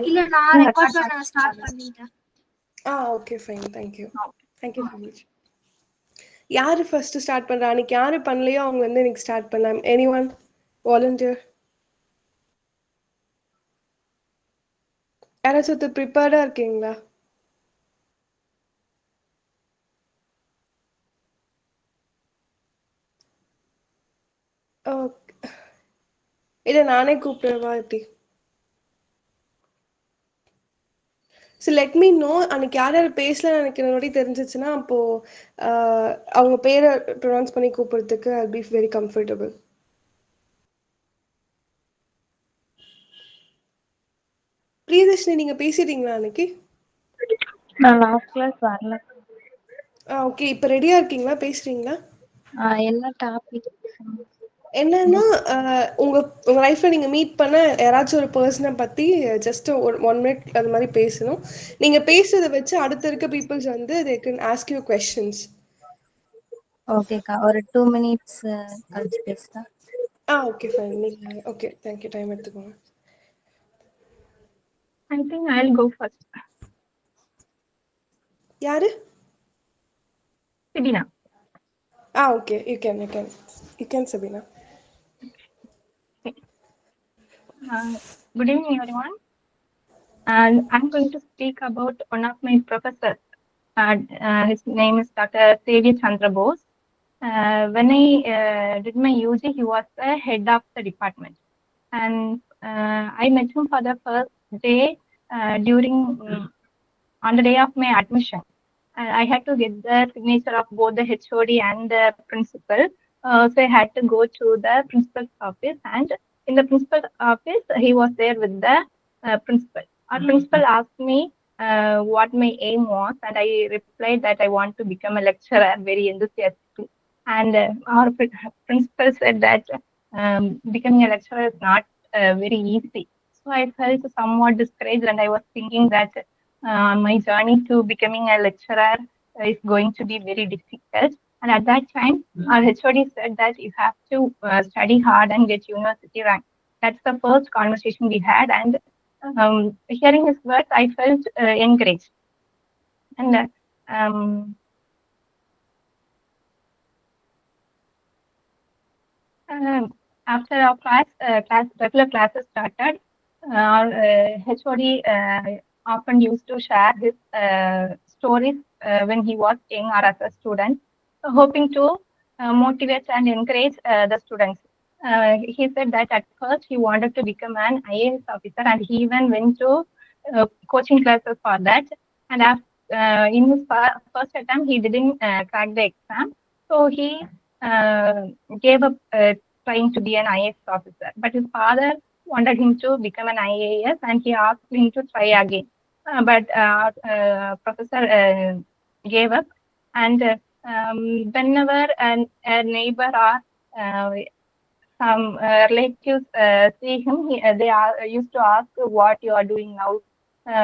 இல்ல நான் ரெக்கார்ட் பண்ண ஸ்டார்ட் பண்ணிட்டேன். Okay fine. Thank you so much. யாரு ஃபர்ஸ்ட் ஸ்டார்ட் பண்றா? அன்னைக்கு யாரு பண்ணலையோ அவங்க வந்து இன்னைக்கு ஸ்டார்ட் பண்ணலாம். Anyone volunteer? யாராச்சும் ஒருத்தர் ப்ரிப்பேர்டா இருக்கீங்களா? ஓகே, இல்லை நானே கூப்பிடுவா எப்படி? So let me know. அன்னைக்கு யார் யார் பேசல எனக்கு என்னோட தெரிஞ்சிச்சுன்னா அப்போ அவங்க பேரை ப்ரொனவுன்ஸ் பண்ணி கூப்பிடுறதுக்கு I be very comfortable. Priyadarshini நீங்க பேசிட்டீங்களா அன்னைக்கு? நான் லாஸ்ட் கிளாஸ் வரல. ஓகே, இப்போ ரெடியா இருக்கீங்களா? பேசுறீங்களா? என்ன டாபிக்? என்னன்னா உங்க லைஃப்ல நீங்க மீட் பண்ண யாராச்சும் ஒரு பர்சனை பத்தி ஜஸ்ட் ஒரு 1 minute அது மாதிரி பேசணும். நீங்க பேசுறதை வச்சு அடுத்த இருக்க பீப்புள்ஸ் வந்து they can ask you questions. ஓகேக்கா, ஒரு 2 minutes கழிச்சு பேசுறேன். Okay fine. நீங்க ஓகே, தேங்க்யூ. டைம் எடுத்துக்கோங்க. I think I'll go first. யாரு? Sabina. Okay, you can Sabina. Okay. Good evening, everyone. And I'm going to speak about one of my professors. His name is Dr. Xavier Chandra Bose. When I did my UG, he was the head of the department. And I met him for the first day on the day of my admission. I had to get the signature of both the HOD and the principal. So I had to go to the principal's office, and in the principal's office, he was there with the principal. Our principal asked me what my aim was, and I replied that I want to become a lecturer very enthusiastically. And our principal said that becoming a lecturer is not very easy. So I felt somewhat discouraged, and I was thinking that my journey to becoming a lecturer is going to be very difficult. And at that time, our HOD said that you have to study hard and get university rank. That's the first conversation we had, and hearing his words, I felt encouraged. And after our regular classes started, our HOD often used to share his stories when he was young or as a student, hoping to motivate and encourage the students. He said that at first he wanted to become an IAS officer, and he even went to coaching classes for that. And in his first attempt, he didn't crack the exam, so he gave up trying to be an IAS officer. But his father wanted him to become an IAS, and he asked him to try again. But professor gave up, and whenever a neighbor or some relatives see him, they used to ask what you are doing now.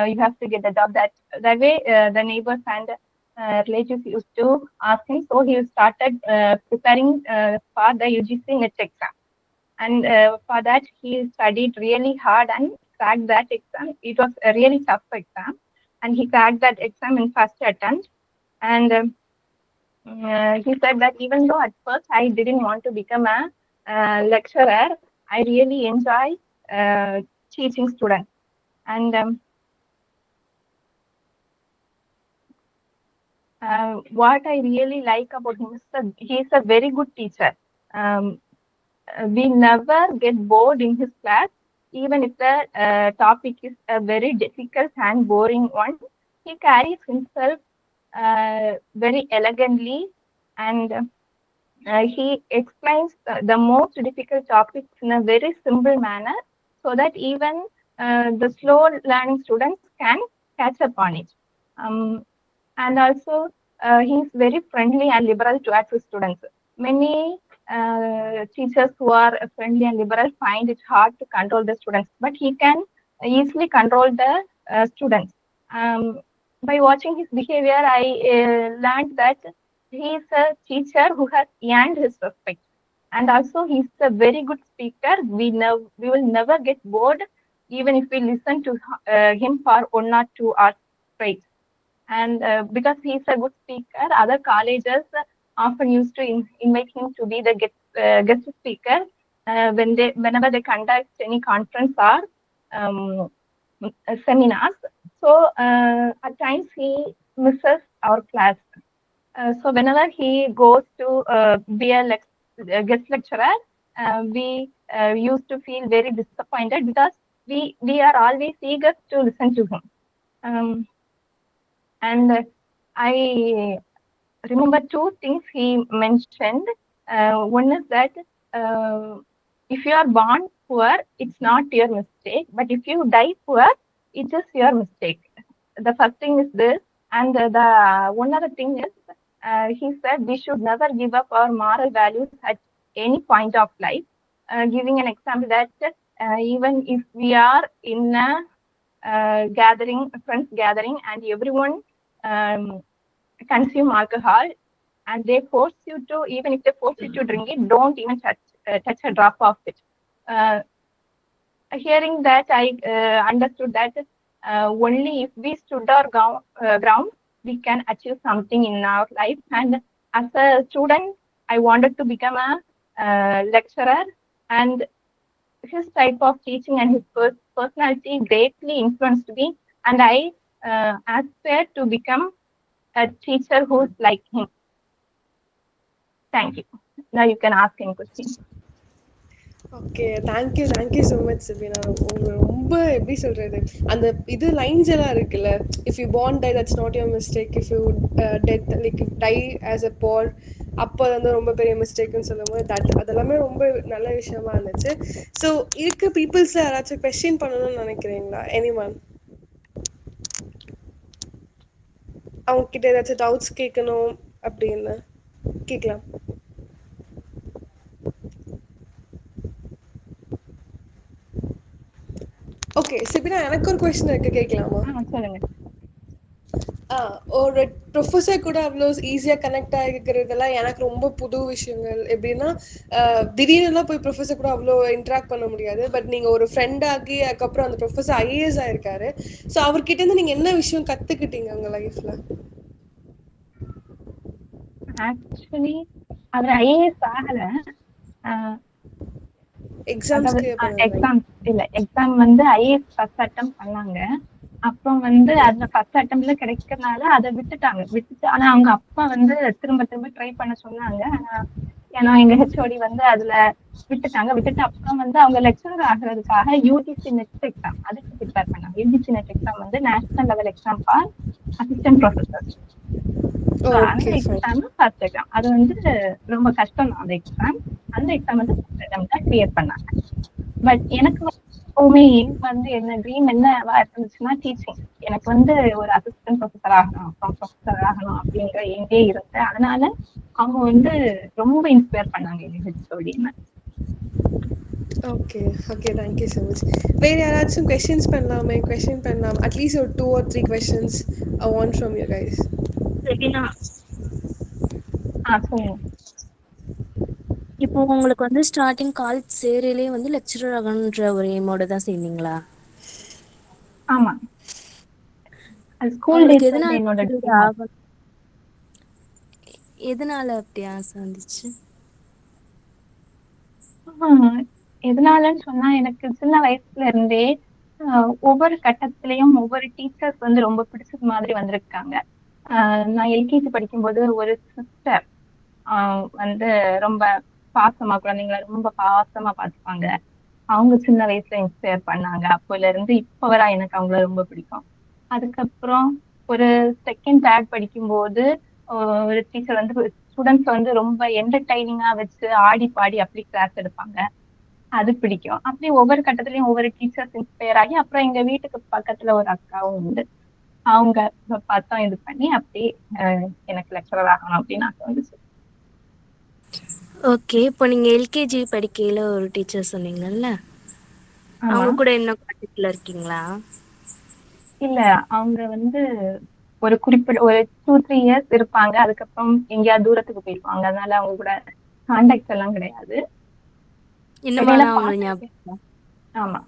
You have to get a job. That way, the neighbors and relatives used to ask him. So he started preparing for the UGC NET exam. And for that, he studied really hard and cracked that exam. It was a really tough exam, and he cracked that exam in first attempt. And he said that even though at first I didn't want to become a lecturer, I really enjoy teaching students. And what I really like about him is that he is a very good teacher. We never get bored in his class, even if the topic is a very difficult and boring one. He carries himself very elegantly, and he explains the most difficult topics in a very simple manner, so that even the slow learning students can catch up on it. And also, he is very friendly and liberal towards his students. Many teachers who are friendly and liberal find it hard to control the students, but he can easily control the students. By watching his behavior, I learned that he is a teacher who has earned his respect. And also, he is a very good speaker. We will never get bored even if we listen to him for 1 or 2 hours straight. And because he's a good speaker, other colleges often used to invite him to be the guest speaker whenever they conduct any conference or um, seminars. So at times he misses our class. So whenever he goes to be a guest lecturer, we used to feel very disappointed because we are always eager to listen to him. And I remember 2 things he mentioned. One is that if you are born poor, it's not your mistake, but if you die poor, it is your mistake. The first thing is this, and the one other thing is he said we should never give up our moral values at any point of life, giving an example that even if we are in a friends gathering, and everyone consume alcohol, and they force you to, even if they force you to drink it, don't even touch a drop of it. Hearing that, I understood that only if we stood our ground, we can achieve something in our life. And as a student, I wanted to become a lecturer, and his type of teaching and his personality greatly influenced me, and I aspired to become a teacher who's like him. Thank you. Now you can ask any question. Okay, thank you so much Sabina. உங்க ரொம்ப எப்படி சொல்றது, அந்த இது lines எல்லாம் இருக்குல்ல, if you born die that's not your mistake, if you death like die as a poor, அப்போ வந்து ரொம்ப பெரிய மிஸ்டேக்னு சொல்லும்போது அதெல்லாமே ரொம்ப நல்ல விஷயமா இருந்துச்சு. ஸோ இருக்க பீப்புள்ஸில் யாராச்சும் கொஸ்டின் பண்ணணும்னு நினைக்கிறீங்களா? எனிஒன் அவங்க கிட்ட ஏதாச்சும் டவுட்ஸ் கேட்கணும் அப்படின்னு கேட்கலாம். ஓகே சிபினா, எனக்கு ஒரு கொஸ்டின் இருக்கு, கேட்கலாமா? சொல்லுங்க. ஒரு ப்ரொஃபஸர் கூட அவ்வளோ ஈஸியாக கனெக்ட் ஆகிக்கிறதெல்லாம் எனக்கு ரொம்ப புது விஷயங்கள். எப்படின்னா திடீர்னுலாம் போய் ப்ரொஃபஸர் கூட அவ்வளோ இன்ட்ராக்ட் பண்ண முடியாது. பட் நீங்கள் ஒரு ஃப்ரெண்ட் ஆகி அதுக்கப்புறம் அந்த ப்ரொஃபஸர் ஐஏஎஸ் ஆயிருக்காரு. ஸோ அவர்கிட்டேருந்து நீங்கள் என்ன விஷயம் கற்றுக்கிட்டீங்க உங்கள் லைஃப்பில்? ஆக்சுவலி அவர் ஐஏஎஸ் ஆகல. எக்ஸாம் வந்து ஐஏஎஸ் ஃபர்ஸ்ட் அட்டம் பண்ணாங்க. அப்புறம் வந்து அதுல ஃபர்ஸ்ட் அட்டம்ப்ட்ல கிடைக்கிறதுனால அதை விட்டுட்டு, ஆனா அவங்க அப்பா வந்து திரும்ப ட்ரை பண்ண சொன்னாங்க. ஏன்னா எங்க ஹெச்ஓடி வந்து அதுல விட்டுட்டு அப்புறம் வந்து அவங்க லெக்சரர் ஆகுறதுக்காக யூஜிசி நெட் எக்ஸாம் அதுக்கு ப்ரிப்பேர் பண்ணாங்க. யூஜிசி நெட் எக்ஸாம் வந்து national level exam for assistant professor. அந்த எக்ஸாம் ஃபர்ஸ்ட் எக்ஸாம் அது வந்து ரொம்ப கஷ்டம் தான். அந்த எக்ஸாம் வந்து ஃபர்ஸ்ட் அட்டெம்ப்ட்ல கிளியர் பண்ணாங்க. பட் எனக்கு எப்பவுமே வந்து என்ன ட்ரீம் என்னவா இருந்துச்சுன்னா டீச்சிங். எனக்கு வந்து ஒரு அசிஸ்டன்ட் ப்ரொஃபஸர் ஆகணும் அப்படிங்கிற எங்கே இருந்தேன். அதனால அவங்க வந்து ரொம்ப இன்ஸ்பயர் பண்ணாங்க எங்க ஹெச்ஓடின்னு. Okay thank you so much. வேறு யாராச்சும் கொஸ்டின் பண்ணலாம். அட்லீஸ்ட் ஒரு 2 or 3 questions I want from you guys. இப்போ உங்களுக்கு வந்து ஸ்டார்டிங் காலேஜ் சேரையிலே வந்து லெக்சரர் ஆகணுன்ற ஒரு எய்மோட தான் சேர்ந்தீங்களா? ஆமா. ஸ்கூல் டேஸ்ல எதனால அப்படி ஆசை வந்துச்சு? எதனாலன்னு சொன்னா, எனக்கு சின்ன வயசுல இருந்தே ஒவ்வொரு கட்டத்திலயும் ஒவ்வொரு டீச்சர்ஸ் வந்து ரொம்ப பிடிச்சது மாதிரி வந்திருக்காங்க. நான் எல்கேஜி படிக்கும்போது ஒரு சிஸ்டர் வந்து ரொம்ப குழந்தைங்களை ரொம்ப பாசமா பார்த்துப்பாங்க. அவங்க சின்ன வயசுல இன்ஸ்பயர் பண்ணாங்க. அப்போல இருந்து இப்ப வரை எனக்கு அவங்கள ரொம்ப பிடிக்கும். அதுக்கப்புறம் ஒரு செகண்ட் தேர்ட் படிக்கும்போது ஒரு டீச்சர் வந்து ஸ்டூடெண்ட்ஸ் வந்து ரொம்ப என்டர்டைனிங்கா வச்சு ஆடி பாடி அப்படி கிளாஸ் எடுப்பாங்க. அது பிடிக்கும். அப்படி ஒவ்வொரு கட்டத்துலயும் ஒவ்வொரு டீச்சர்ஸ் இன்ஸ்பயர் ஆகி அப்புறம் எங்க வீட்டுக்கு பக்கத்துல ஒரு அக்காவும் உண்டு. அவங்க பார்த்தோம் இது பண்ணி அப்படி எனக்கு லெக்சரர் ஆகணும் அப்படின்னு ஆசை வந்துச்சு. ஓகே, இப்போ நீங்க எல்கேஜி படிக்கையில ஒரு டீச்சர் சொன்னீங்கல்ல, அவங்க கூட என்ன கான்டாக்ட்ல இருக்கீங்களா? இல்ல, அவங்க வந்து ஒரு குறிப்பிட்ட ஒரு 2-3 இயர்ஸ் இருப்பாங்க. அதுக்கப்புறம் எங்கேயாவது தூரத்துக்கு போயிருப்பாங்க. அதனால அவங்க கூட கான்டாக்ட் எல்லாம் கிடையாது. ஆமா. ஆமா.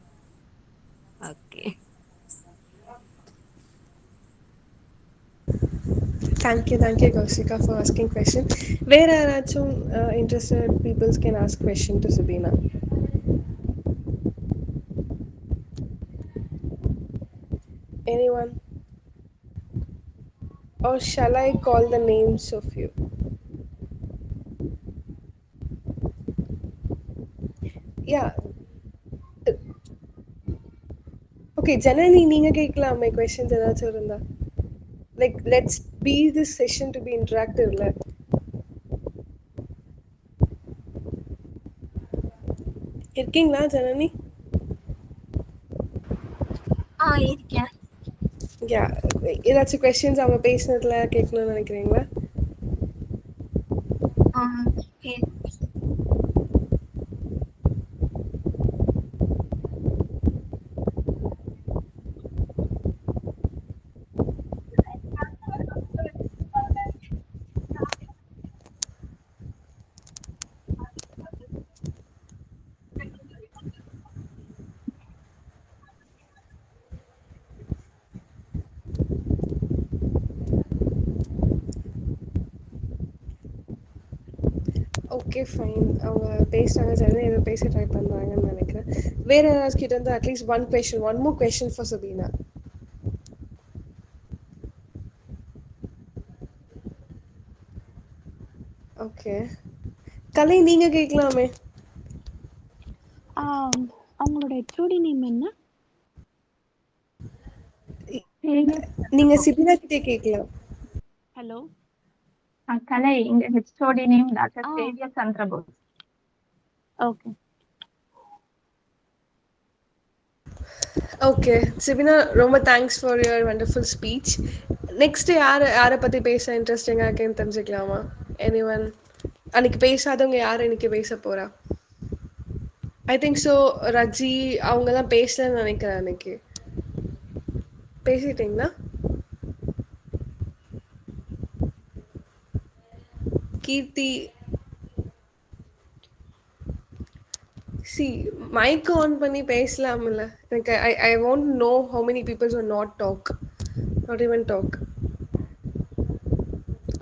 தேங்க்யூ கௌஷிகா ஃபார் ஆஸ்கிங் கொஷின். வேற யாராச்சும் இன்ட்ரெஸ்டட் பீப்புள்ஸ் கேன் ஆஸ்க் கொஷின் to Subina. Anyone? Or shall I call the names of you? Yeah. Okay, Janani, நீங்க கேட்கலாமே questions ஏதாச்சும் இருந்தா. Like, let's be this session to be interactive. இருக்கீங்களா ஜனனி? இருக்கேன். யா, ஏதாச்சும் கொஸ்டின்ஸ் அவங்க பேசினதுல கேட்கணும்னு நினைக்கிறீங்களா? Okay. Okay fine. அவங்க பேசுகிறாங்க, ஜனனி ஏதோ பேச ட்ரை பண்ணுறாங்கன்னு நினைக்கிறேன். வேற யாராச்சும் கிட்ட இருந்து at least one more question for Sabina. Okay, Kalai நீங்க கேட்கலாமே. அவங்களோட ஹெச்ஓடி நேம் என்ன? நீங்க சிபினா கிட்டே கேட்கலாம். ஹலோ கலை, இந்த HOD name doctor Xavier Chandrabose. Okay okay Sibina, ரொம்ப thanks for your wonderful speech. Next யாரை பற்றி பேச இன்ட்ரெஸ்டிங்காக இருக்குன்னு தெரிஞ்சுக்கலாமா? எனிவன்? அன்னைக்கு பேசாதவங்க யார் இன்னைக்கு பேச போகிறா? ஐ திங்க் ஸோ ரஜி அவங்க தான் பேசலன்னு நினைக்கிறேன். அன்னைக்கு பேசிட்டீங்களா? கீர்த்தி, சி மைக் ஆன் பண்ணி பேசலாம்ல. எனக்கு I want know how many peoples will not even talk.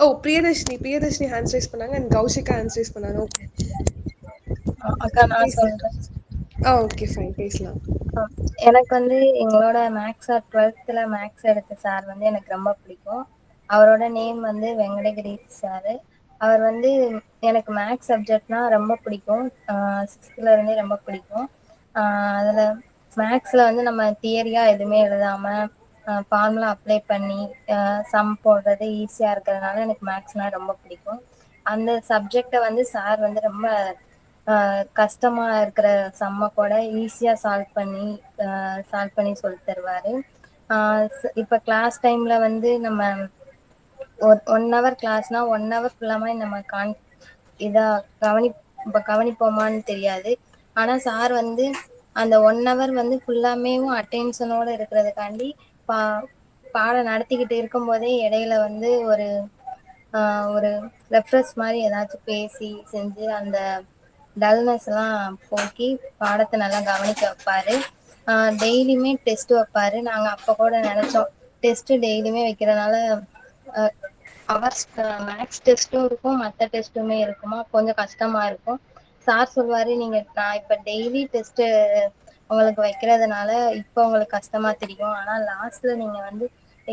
ஓ, பிரியதர்ஷினி ஹேண்ட் ரைஸ் பண்ணாங்க அண்ட் கௌஷிகா ஹேண்ட் ரைஸ் பண்ணாங்க. ஓகே அக்கா நான் சொல்றேன். ஓகே ஃபைன், பேசலாம். எனக்கு வந்து எங்களோட மேக்ஸ் சார் 12th மேக்ஸ் எடுத்த சார் வந்து எனக்கு ரொம்ப பிடிக்கும். அவரோட நேம் வந்து வெங்கடகிரி சார். அவர் வந்து எனக்கு மேக்ஸ் சப்ஜெக்ட்னா ரொம்ப பிடிக்கும். 6th இருந்தே ரொம்ப பிடிக்கும். அதில் மேக்ஸில் வந்து நம்ம தியரியாக எதுவுமே எழுதாமல் ஃபார்முலா அப்ளை பண்ணி சம் போடுறது ஈஸியாக இருக்கிறதுனால எனக்கு மேக்ஸ்னால் ரொம்ப பிடிக்கும். அந்த சப்ஜெக்டை வந்து சார் வந்து ரொம்ப கஷ்டமாக இருக்கிற சம்மை கூட ஈஸியாக சால்வ் பண்ணி சொல்லி தருவார். இப்போ கிளாஸ் டைமில் வந்து நம்ம 1 hour கிளாஸ்னா 1 hour ஃபுல்லாமே நம்ம இதாக கவனிப்போமான்னு தெரியாது. ஆனால் சார் வந்து அந்த 1 hour வந்து ஃபுல்லாமேவும் அட்டென்ஷனோடு இருக்கிறதுக்காண்டி பாடம் நடத்திக்கிட்டு இருக்கும்போதே இடையில வந்து ஒரு ரெஃப்ரெஷ் மாதிரி ஏதாச்சும் பேசி செஞ்சு அந்த டல்னஸ்லாம் போக்கி பாடத்தை நல்லா கவனிக்க வைப்பார். டெய்லியுமே டெஸ்ட் வைப்பார். நாங்கள் அப்போ கூட நினச்சோம், டெஸ்ட்டு டெய்லியுமே வைக்கிறதுனால அவர்ஸ் மேக்ஸ் டெஸ்ட்டும் இருக்கும், மற்ற டெஸ்ட்டுமே இருக்குமா, கொஞ்சம் கஷ்டமாக இருக்கும். சார் சொல்வார், நான் இப்போ டெய்லி டெஸ்ட்டு உங்களுக்கு வைக்கிறதுனால இப்போ உங்களுக்கு கஷ்டமாக தெரியும், ஆனால் லாஸ்ட்டில் நீங்கள் வந்து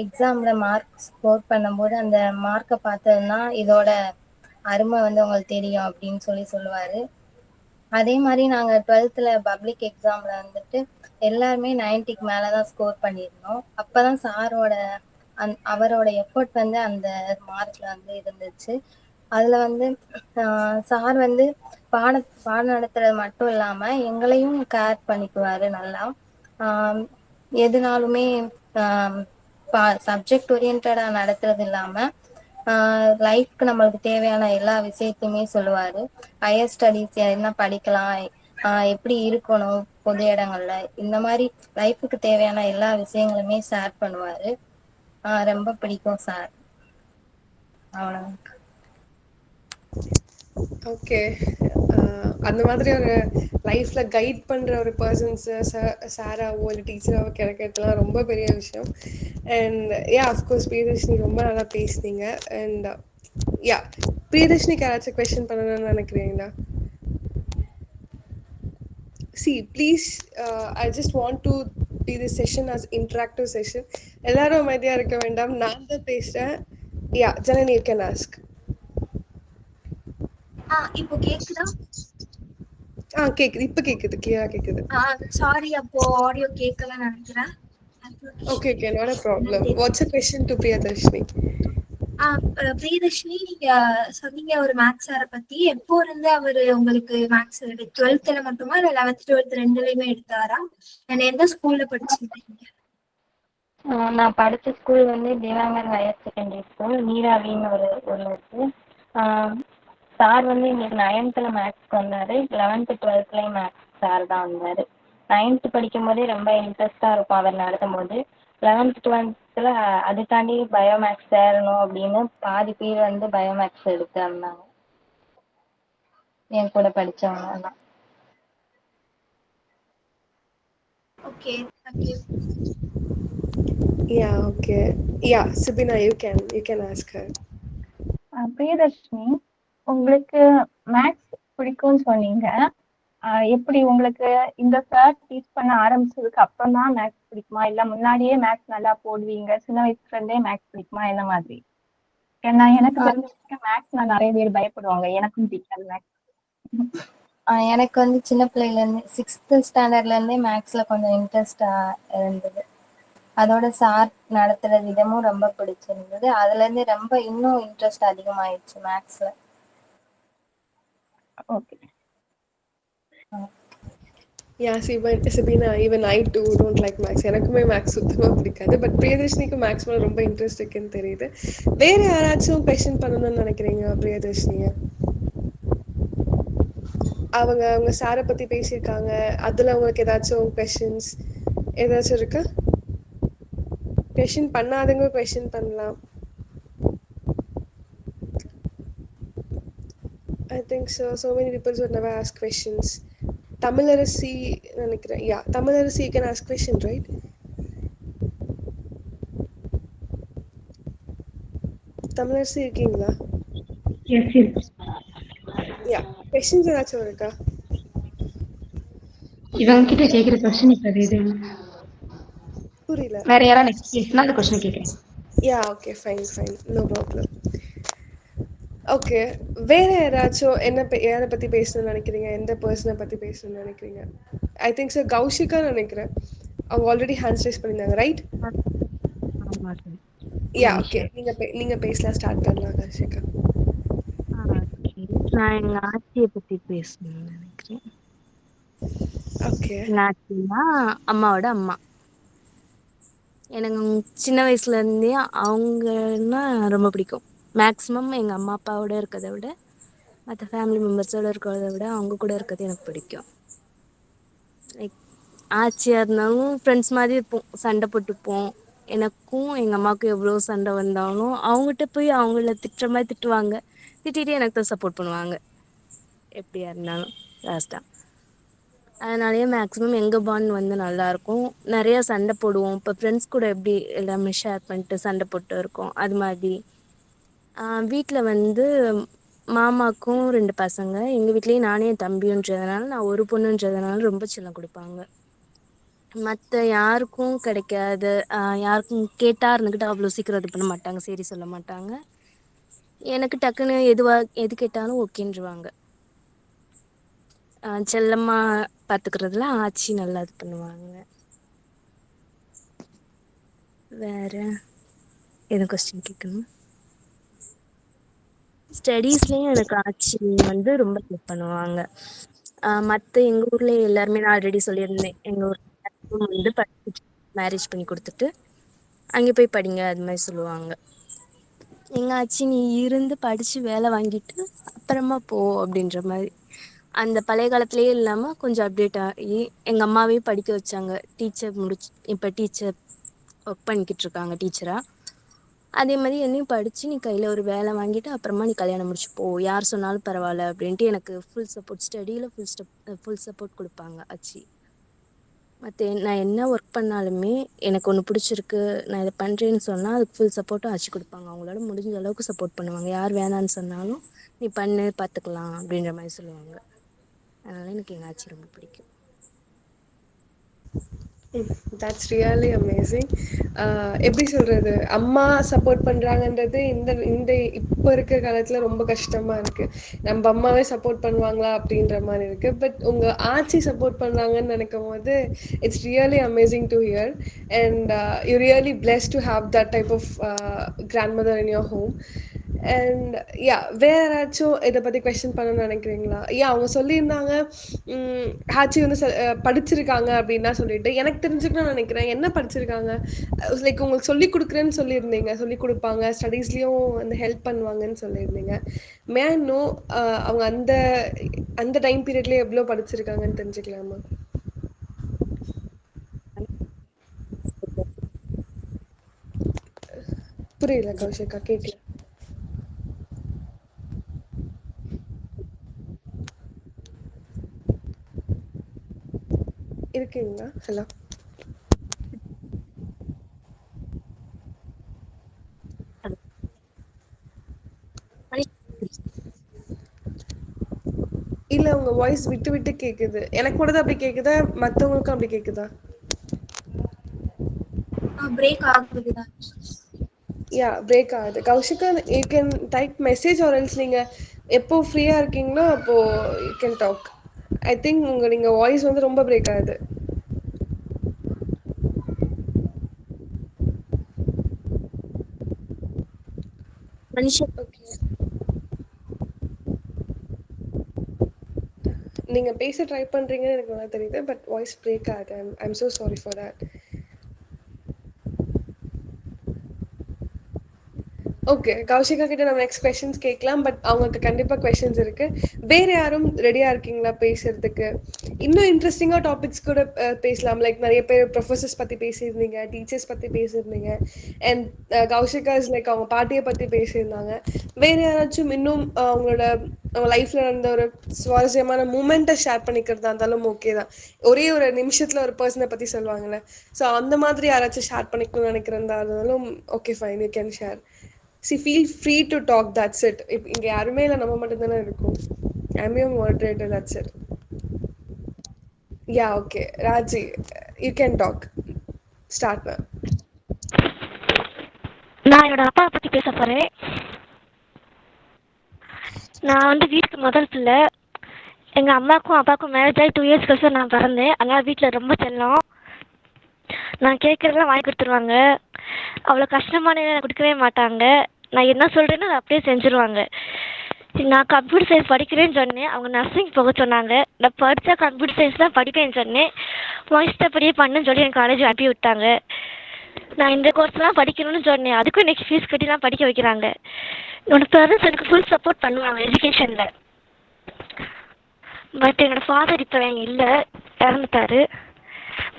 எக்ஸாமில் மார்க் ஸ்கோர் பண்ணும்போது அந்த மார்க்கை பார்த்ததுன்னா இதோட அருமை வந்து உங்களுக்கு தெரியும் அப்படின்னு சொல்லுவார். அதே மாதிரி நாங்கள் 12th பப்ளிக் எக்ஸாமில் வந்துட்டு எல்லாருமே 90க்கு மேலே தான் ஸ்கோர் பண்ணியிருந்தோம். அப்போ தான் அவரோட எஃபர்ட் வந்து அந்த மார்க்கில் வந்து இருந்துச்சு. அதில் வந்து சார் வந்து பாடம் நடத்துறது மட்டும் இல்லாமல் எங்களையும் கேர் பண்ணிக்குவார் நல்லா. எதுனாலுமே சப்ஜெக்ட் ஓரியன்டாக நடத்துறது இல்லாமல் லைஃப்க்கு நம்மளுக்கு தேவையான எல்லா விஷயத்தையுமே சொல்லுவார். ஹையர் ஸ்டடீஸ் என்ன படிக்கலாம், எப்படி இருக்கணும் பொது இடங்கள்ல, இந்த மாதிரி லைஃபுக்கு தேவையான எல்லா விஷயங்களுமே ஷேர் பண்ணுவார். ரொம்ப பிடிக்கும் சார். அவ்வளோ. ஓகே. அந்த மாதிரி ஒரு லைஃப்ல கைட் பண்ற ஒரு பர்சன்ஸ் சாராவோ இல்லை டீச்சராவோ கிடைக்கிறதுலாம் ரொம்ப பெரிய விஷயம். அண்ட் யா அஃப்கோர்ஸ் பிரியதர்ஷினி ரொம்ப நல்லா பேசுனீங்க. அண்ட் யா பிரியதர்ஷினிக்கு யாராச்சும் கொஸ்டின் பண்ணணும்னு நினைக்கிறீங்களா? See, please, I just want to be this session as interactive session. எல்லாரும் அமைதியா இருக்க வேண்டாம். நான் தான் பேசுறேன். யா ஜனனி, you can ask. இப்போ கேக்குதா? கேக்குது. இப்ப கேக்குது. கிளியரா கேக்குது. சாரி, அப்போ ஆடியோ கேட்கலன்னு நினைக்கிறேன். Okay, not a problem. What's the question to Priyadarshini? Priyadarshini, நீங்க சொன்னீங்க ஒரு மேக்ஸ் சாரை பத்தி. எப்போ இருந்து அவரு உங்களுக்கு மேக்ஸ் 12th மட்டுமா இல்ல 11th 12th ரெண்டுலயுமே எடுத்தாரா? நான் எந்த ஸ்கூல்ல படிச்சிருக்கீங்க? நான் படித்த ஸ்கூல் வந்து தேவாங்கர் ஹையர் செகண்டரி ஸ்கூல், நீராவின்னு ஒரு ஊரில் இருக்குது. சார் வந்து எங்களுக்கு 9th மேக்ஸ்க்கு வந்தார். 11th 12th மேக்ஸ் சார் தான் வந்தார். 9th படிக்கும் போதே ரொம்ப இன்ட்ரெஸ்டாக இருக்கும் அவர் நடத்தும் போது. 11th 12th அதுக்காண்டி பயோமேக்ஸ் சேரணும் அப்படின்னு பாதி பேர் வந்து பயோமேக்ஸ் எடுத்து வந்தாங்க, என் கூட படித்தவங்க தான். Okay, thank you. Yeah, okay. Yeah, Sabina, you can ask her. Priyadharshini, உங்களுக்கு மேக்ஸ் பிடிக்கும்னு சொன்னீங்க. எப்படி உங்களுக்கு இந்த சார் டீச் பண்ண ஆரம்பிச்சதுக்கு அப்புறம் தான் மேக்ஸ் பிடிக்குமா, இல்ல முன்னாடியே மேக்ஸ் நல்லா போடுவீங்க, சின்ன வயசுல இருந்தே மேக்ஸ் பிடிக்குமா, என்ன மாதிரி? ஏன்னா எனக்கு தெரிஞ்ச மேக்ஸ் நான் நிறைய பேர் பயப்படுவாங்க, எனக்கும் பிடிக்காது மேக்ஸ். எனக்கு வந்து சின்ன பிள்ளையிலேருந்து 6th ஸ்டாண்டர்ட்லேருந்தே மேக்ஸில் கொஞ்சம் இன்ட்ரெஸ்டாக இருந்தது. அதோட சார் நடத்துகிற விதமும் ரொம்ப பிடிச்சிருந்தது. அதுலேருந்து ரொம்ப இன்னும் இன்ட்ரெஸ்ட் அதிகமாயிடுச்சு மேக்ஸில். Okay. Yeah, Sabina, even I too don't like maths. எனக்குமே மேக்ஸ் சுத்தமா பிடிக்காது. பட் பிரியதர்ஷினிக்கு மேக்ஸ் மேல ரொம்ப இன்ட்ரெஸ்ட் இருக்குன்னு தெரியுது. வேற யாராச்சும் கொஸ்டின் பண்ணணும்னு நினைக்கிறீங்க பிரியதர்ஷினிய? அவங்க சாரை பத்தி பேசியிருக்காங்க, அதுல உங்களுக்கு ஏதாச்சும் கொஸ்டின்ஸ் ஏதாச்சும் இருக்கா? கொஸ்டின் பண்ணாதவங்க கொஸ்டின் பண்ணலாம். I think so many people would never ask questions. Tamilarasi நினைக்கிறேன். Yeah, Tamilarasi, you can ask question, right? Tamilarasi இருக்கீங்களா? Yes. Yeah, questions ஏதாச்சும் இருக்கா? இவங்க கிட்ட கேக்குற கொஸ்டின் இப்ப இது புரியல. வேற யாரா நெக்ஸ்ட் பேசினா அந்த கொஸ்டின் கேக்குறேன். Yeah, okay, fine, no problem. Okay, வேற யாராச்சும் யாரை பத்தி பேசணும்னு நினைக்கிறீங்க? எந்த பர்சனை பத்தி பேசணும்னு நினைக்கிறீங்க? ஐ திங்க் சார் கௌஷிகா நினைக்கிறேன். அவங்க ஆல்ரெடி ஹேண்ட் ரைஸ் பண்ணிருந்தாங்க, ரைட்? யா, ஓகே, நீங்க பேசலாம், ஸ்டார்ட் பண்ணலாம் கௌஷிகா. நான் எங்க ஆச்சியை பத்தி பேசணும்னு நினைக்கிறேன். ஓகே. எங்க ஆச்சின்னா அம்மாவோட அம்மா. எனக்கு சின்ன வயசுல இருந்தே அவங்கன்னா ரொம்ப பிடிக்கும். மேக்ஸிமம் எங்கள் அம்மா அப்பாவோட இருக்கிறத விட மற்ற ஃபேமிலி மெம்பர்ஸோட இருக்கிறத விட அவங்க கூட இருக்கிறது எனக்கு பிடிக்கும். லைக் ஆச்சியாக இருந்தாலும் ஃப்ரெண்ட்ஸ் மாதிரி இருப்போம், சண்டை போட்டுப்போம். எனக்கும் எங்கள் அம்மாவுக்கும் எவ்வளோ சண்டை வந்தாலும் அவங்ககிட்ட போய் அவங்கள திட்டுற மாதிரி திட்டுவாங்க, திட்டிட்டு எனக்கு தான் சப்போர்ட் பண்ணுவாங்க எப்படியா இருந்தாலும் லாஸ்ட்டாக. அதனாலேயே மேக்ஸிமம் எங்கள் பாண்ட் வந்து நல்லாயிருக்கும். நிறையா சண்டை போடுவோம். இப்போ ஃப்ரெண்ட்ஸ் கூட எப்படி எல்லாமே ஷேர் பண்ணிட்டு சண்டை போட்டு இருக்கோம், அது மாதிரி. வீட்டில் வந்து மாமாவுக்கும் 2 பசங்க. எங்கள் வீட்லேயும் நானே என் தம்பின்றதுனால, நான் ஒரு பொண்ணுன்றதுனால ரொம்ப செல்லம் கொடுப்பாங்க. மற்ற யாருக்கும் கிடைக்காது. யாருக்கும் கேட்டால் இருந்துக்கிட்டு அவ்வளோ சீக்கிரம் இது பண்ண மாட்டாங்க, சரி சொல்ல மாட்டாங்க. எனக்கு டக்குன்னு எது கேட்டாலும் ஓகேன்றுவாங்க. செல்லம்மா பார்த்துக்கிறதுல ஆச்சி நல்லா இது பண்ணுவாங்க. வேறு எதுவும் கொஸ்டின் கேட்கணும்? ஸ்டடீஸ்லேயும் எனக்கு ஆச்சி வந்து ரொம்ப ஹெல்ப் பண்ணுவாங்க. மற்ற எங்கள் ஊரில் எல்லாருமே நான் ஆல்ரெடி சொல்லியிருந்தேன், எங்கள் ஊரில் வந்து படிச்சுட்டு மேரேஜ் பண்ணி கொடுத்துட்டு அங்கே போய் படிங்க அது மாதிரி சொல்லுவாங்க. எங்கள் ஆச்சி நீ இருந்து படித்து வேலை வாங்கிட்டு அப்புறமா போ அப்படின்ற மாதிரி. அந்த பழைய காலத்துலேயே இல்லாமல் கொஞ்சம் அப்டேட் ஆகி எங்கள் அம்மாவே படிக்க வச்சாங்க. டீச்சர் இப்போ டீச்சர் ஒர்க் பண்ணிக்கிட்டு இருக்காங்க டீச்சராக. அதே மாதிரி என்னையும் படித்து நீ கையில் ஒரு வேலை வாங்கிட்டு அப்புறமா நீ கல்யாணம் முடிச்சு போ, யார் சொன்னாலும் பரவாயில்ல அப்படின்ட்டு எனக்கு ஃபுல் சப்போர்ட், ஸ்டடியில் ஃபுல் சப்போர்ட் கொடுப்பாங்க ஆச்சி. மற்ற நான் என்ன ஒர்க் பண்ணாலுமே எனக்கு ஒன்று பிடிச்சிருக்கு, நான் இதை பண்ணுறேன்னு சொன்னால் அதுக்கு ஃபுல் சப்போர்ட்டும் ஆச்சி கொடுப்பாங்க. அவங்களால முடிஞ்ச அளவுக்கு சப்போர்ட் பண்ணுவாங்க. யார் வேணான்னு சொன்னாலும் நீ பண்ணு பார்த்துக்கலாம் அப்படின்ற மாதிரி சொல்லுவாங்க. அதனால் எனக்கு எங்கள் ஆச்சி ரொம்ப பிடிக்கும். That's really amazing. எப்படி சொல்கிறது, அம்மா சப்போர்ட் பண்ணுறாங்கன்றது இந்த இந்த இப்போ இருக்கிற காலத்தில் ரொம்ப கஷ்டமாக இருக்குது. நம்ம அம்மாவே சப்போர்ட் பண்ணுவாங்களா அப்படின்ற மாதிரி இருக்குது. பட் உங்கள் ஆச்சி சப்போர்ட் பண்ணுறாங்கன்னு நினைக்கும் போது it's really amazing to hear. And you really blessed to have that type of grandmother in your home. And yeah, வேற ஏதாச்சும் இதை பற்றி கொஸ்டின் பண்ணணும்னு நினைக்கிறீங்களா? அவங்க சொல்லியிருந்தாங்க ஆச்சி வந்து படிச்சிருக்காங்க அப்படின்னா சொல்லிட்டு. எனக்கு தெரிஞ்சுக்கணும்னு நினைக்கிறேன், என்ன படிச்சிருக்காங்க? லைக் உங்களுக்கு சொல்லி கொடுக்குறேன்னு சொல்லியிருந்தீங்க, சொல்லி கொடுப்பாங்க, ஸ்டடீஸ்லேயும் வந்து ஹெல்ப் பண்ணுவாங்கன்னு சொல்லியிருந்தீங்க. மே ஐ நோ அவங்க அந்த அந்த டைம் பீரியட்லேயே எவ்வளோ படிச்சிருக்காங்கன்னு தெரிஞ்சுக்கலாமா? புரியல கௌஷிகா, கேட்கல. இருக்கீங்களா? ஹலோ. இல்ல, உங்க வாய்ஸ் விட்டு விட்டு கேக்குது. எனக்கு மட்டும் தான் அப்படி கேக்குதா, மத்தவங்களுக்கும் அப்படி கேக்குதா? பிரேக் ஆகுதுதான். யா, பிரேக் ஆகுது. Kaushika, you can type message or else நீங்க எப்போ ஃப்ரீயா இருக்கீங்களோ அப்போ you can talk. I think நீங்க வாய்ஸ் வந்து ரொம்ப பிரேக் ஆகுது. ஓகே, நீங்க பேச ட்ரை பண்றீங்கன்னு எனக்கு நல்லா தெரியுது, பட் வாய்ஸ் பிரேக் ஆகுது. I'm so sorry for that. Okay, Kaushika கிட்ட நம்ம நெக்ஸ்ட் கொஸ்டின்ஸ் கேட்கலாம். பட் அவங்களுக்கு கண்டிப்பாக கொஸ்டின்ஸ் இருக்கு. வேற யாரும் ரெடியா இருக்கீங்களா பேசுறதுக்கு? இன்னும் இன்ட்ரெஸ்டிங்காக டாபிக்ஸ் கூட பேசலாம். லைக் நிறைய பேர் ப்ரொஃபஸர்ஸ் பற்றி பேசியிருந்தீங்க, டீச்சர்ஸ் பற்றி பேசியிருந்தீங்க, அண்ட் கௌஷிகா இஸ் லைக் அவங்க பாட்டியை பற்றி பேசியிருந்தாங்க. வேற யாராச்சும் இன்னும் அவங்களோட லைஃப்ல நடந்த ஒரு சுவாரஸ்யமான மூமெண்ட்டை ஷேர் பண்ணிக்கிறதா இருந்தாலும் ஓகே தான். ஒரே ஒரு நிமிஷத்துல ஒரு பர்சனை பற்றி சொல்லுவாங்கல்ல, ஸோ அந்த மாதிரி யாராச்சும் ஷேர் பண்ணிக்கணும்னு நினைக்கிறதா இருந்தாலும் okay, fine, you can share. See, feel free to talk, that's it. இங்க யாருமே இல்லை, நம்ம மட்டும் தானே இருக்கோம். I'm your moderator, that's it. Yeah, okay. Raji, you can talk. Start now. நான் என்னோட அப்பா பற்றி பேச போகிறேன். நான் வந்து வீட்டுக்கு முதல் பிள்ளை. எங்கள் அம்மாவுக்கும் அப்பாவுக்கும் மேரேஜ் ஆகி 2 years கழிச்சு நான் பிறந்தேன். அதனால் வீட்டில் ரொம்ப செல்லம். நான் கேட்குறதெல்லாம் வாங்கி கொடுத்துருவாங்க. அவ்வளோ கஷ்டமான எனக்கு கொடுக்கவே மாட்டாங்க. நான் என்ன சொல்கிறேன்னு அதை அப்படியே செஞ்சுருவாங்க. நான் கம்ப்யூட்டர் சயின்ஸ் படிக்கிறேன்னு சொன்னேன், அவங்க நர்சிங் போக சொன்னாங்க. நான் படித்தா கம்ப்யூட்டர் சயின்ஸ் தான் படிப்பேன்னு சொன்னேன். இஷ்டப்படியே பண்ணுன்னு சொல்லி எனக்கு காலேஜ் அனுப்பி விட்டாங்க. நான் இந்த கோர்ஸ்லாம் படிக்கணும்னு சொன்னேன், அதுக்கும் எனக்கு ஃபீஸ் கட்டிலாம் படிக்க வைக்கிறாங்க. என்னோடய பேரண்ட்ஸ் எனக்கு ஃபுல் சப்போர்ட் பண்ணுவாங்க எஜுகேஷனில். பட் என்னோடய ஃபாதர் இப்போ இல்லை, இறந்துட்டாரு.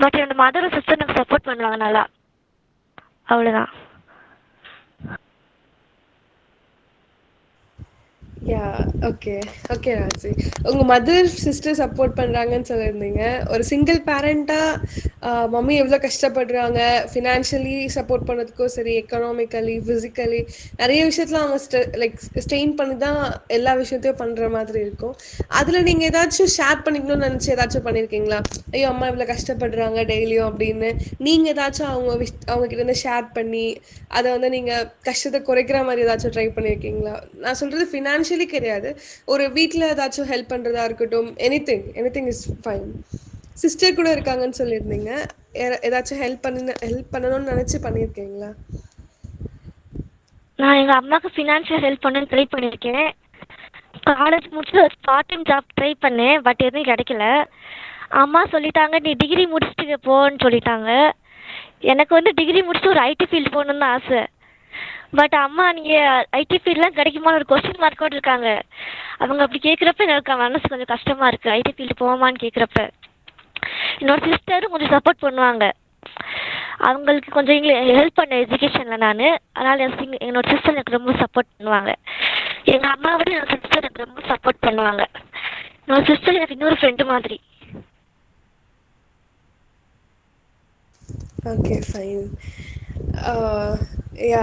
பட் என்னோடய மதரும் சிஸ்டர் எனக்கு சப்போர்ட் பண்ணுவாங்க நல்லா. அவ்வளோதான். யா, ஓகே ஓகே ராஜி, உங்கள் மதர் சிஸ்டர் சப்போர்ட் பண்ணுறாங்கன்னு சொல்லியிருந்தீங்க. ஒரு சிங்கிள் பேரண்ட்டாக மம்மி எவ்வளோ கஷ்டப்படுறாங்க, ஃபினான்ஷியலி சப்போர்ட் பண்ணுறதுக்கும் சரி, எக்கனாமிக்கலி, ஃபிசிக்கலி நிறைய விஷயத்தில் அவங்க லைக் ஸ்ட்ரெயின் பண்ணி தான் எல்லா விஷயத்தையும் பண்ணுற மாதிரி இருக்கும். அதில் நீங்கள் ஏதாச்சும் ஷேர் பண்ணிக்கணும்னு நினச்சி ஏதாச்சும் பண்ணியிருக்கீங்களா? ஐயோ அம்மா இவ்வளோ கஷ்டப்படுறாங்க டெய்லியும் அப்படின்னு நீங்கள் ஏதாச்சும் அவங்கக்கிட்ட இருந்து ஷேர் பண்ணி அதை வந்து நீங்கள் கஷ்டத்தை குறைக்கிற மாதிரி ஏதாச்சும் ட்ரை பண்ணியிருக்கீங்களா? நான் சொல்கிறது ஃபினான்ஷியலி கிடையாது, ஒரு வீட்டில் ஏதாச்சும் ஹெல்ப் பண்ணுறதா இருக்கட்டும், எனிதிங் இஸ் ஃபைன். சிஸ்டர் கூட இருக்காங்கன்னு சொல்லியிருந்தீங்க, ஏதாச்சும் ஹெல்ப் பண்ணணும்னு நினச்சி பண்ணியிருக்கீங்களா? நான் எங்கள் அம்மாவுக்கு ஃபினான்ஷியல் ஹெல்ப் பண்ணணும்னு ட்ரை பண்ணியிருக்கேன். காலேஜ் முடிச்சு ஒரு பார்ட் டைம் ஜாப் ட்ரை பண்ணேன், பட் எதுவும் கிடைக்கல. அம்மா சொல்லிட்டாங்க நீ டிகிரி முடிச்சுட்டு போன்னு சொல்லிட்டாங்க. எனக்கு வந்து டிகிரி முடிச்சுட்டு ஒரு ஐடி ஃபீல்டு போகணுன்னு தான் ஆசை. பட் அம்மா நீங்கள் ஐடி ஃபீல்டெலாம் கிடைக்குமான்னு ஒரு கொஸ்டின் மார்க்கோடு இருக்காங்க. அவங்க அப்படி கேட்குறப்ப எனக்கு மனசு கொஞ்சம் கஷ்டமாக இருக்குது, ஐடி ஃபீல்டு போவாமான்னு கேட்குறப்ப. என்னோடய சிஸ்டரும் கொஞ்சம் சப்போர்ட் பண்ணுவாங்க. அவங்களுக்கு கொஞ்சம் ஹெல்ப் பண்ண எஜுகேஷனில் நான். அதனால் என்னோட சிஸ்டர் எனக்கு ரொம்ப சப்போர்ட் பண்ணுவாங்க. எங்கள் அம்மாவை விட என்னோட சிஸ்டர் எனக்கு ரொம்ப சப்போர்ட் பண்ணுவாங்க. என்னோட சிஸ்டர் எனக்கு இன்னொரு ஃப்ரெண்டு மாதிரி. Okay fine. Yeah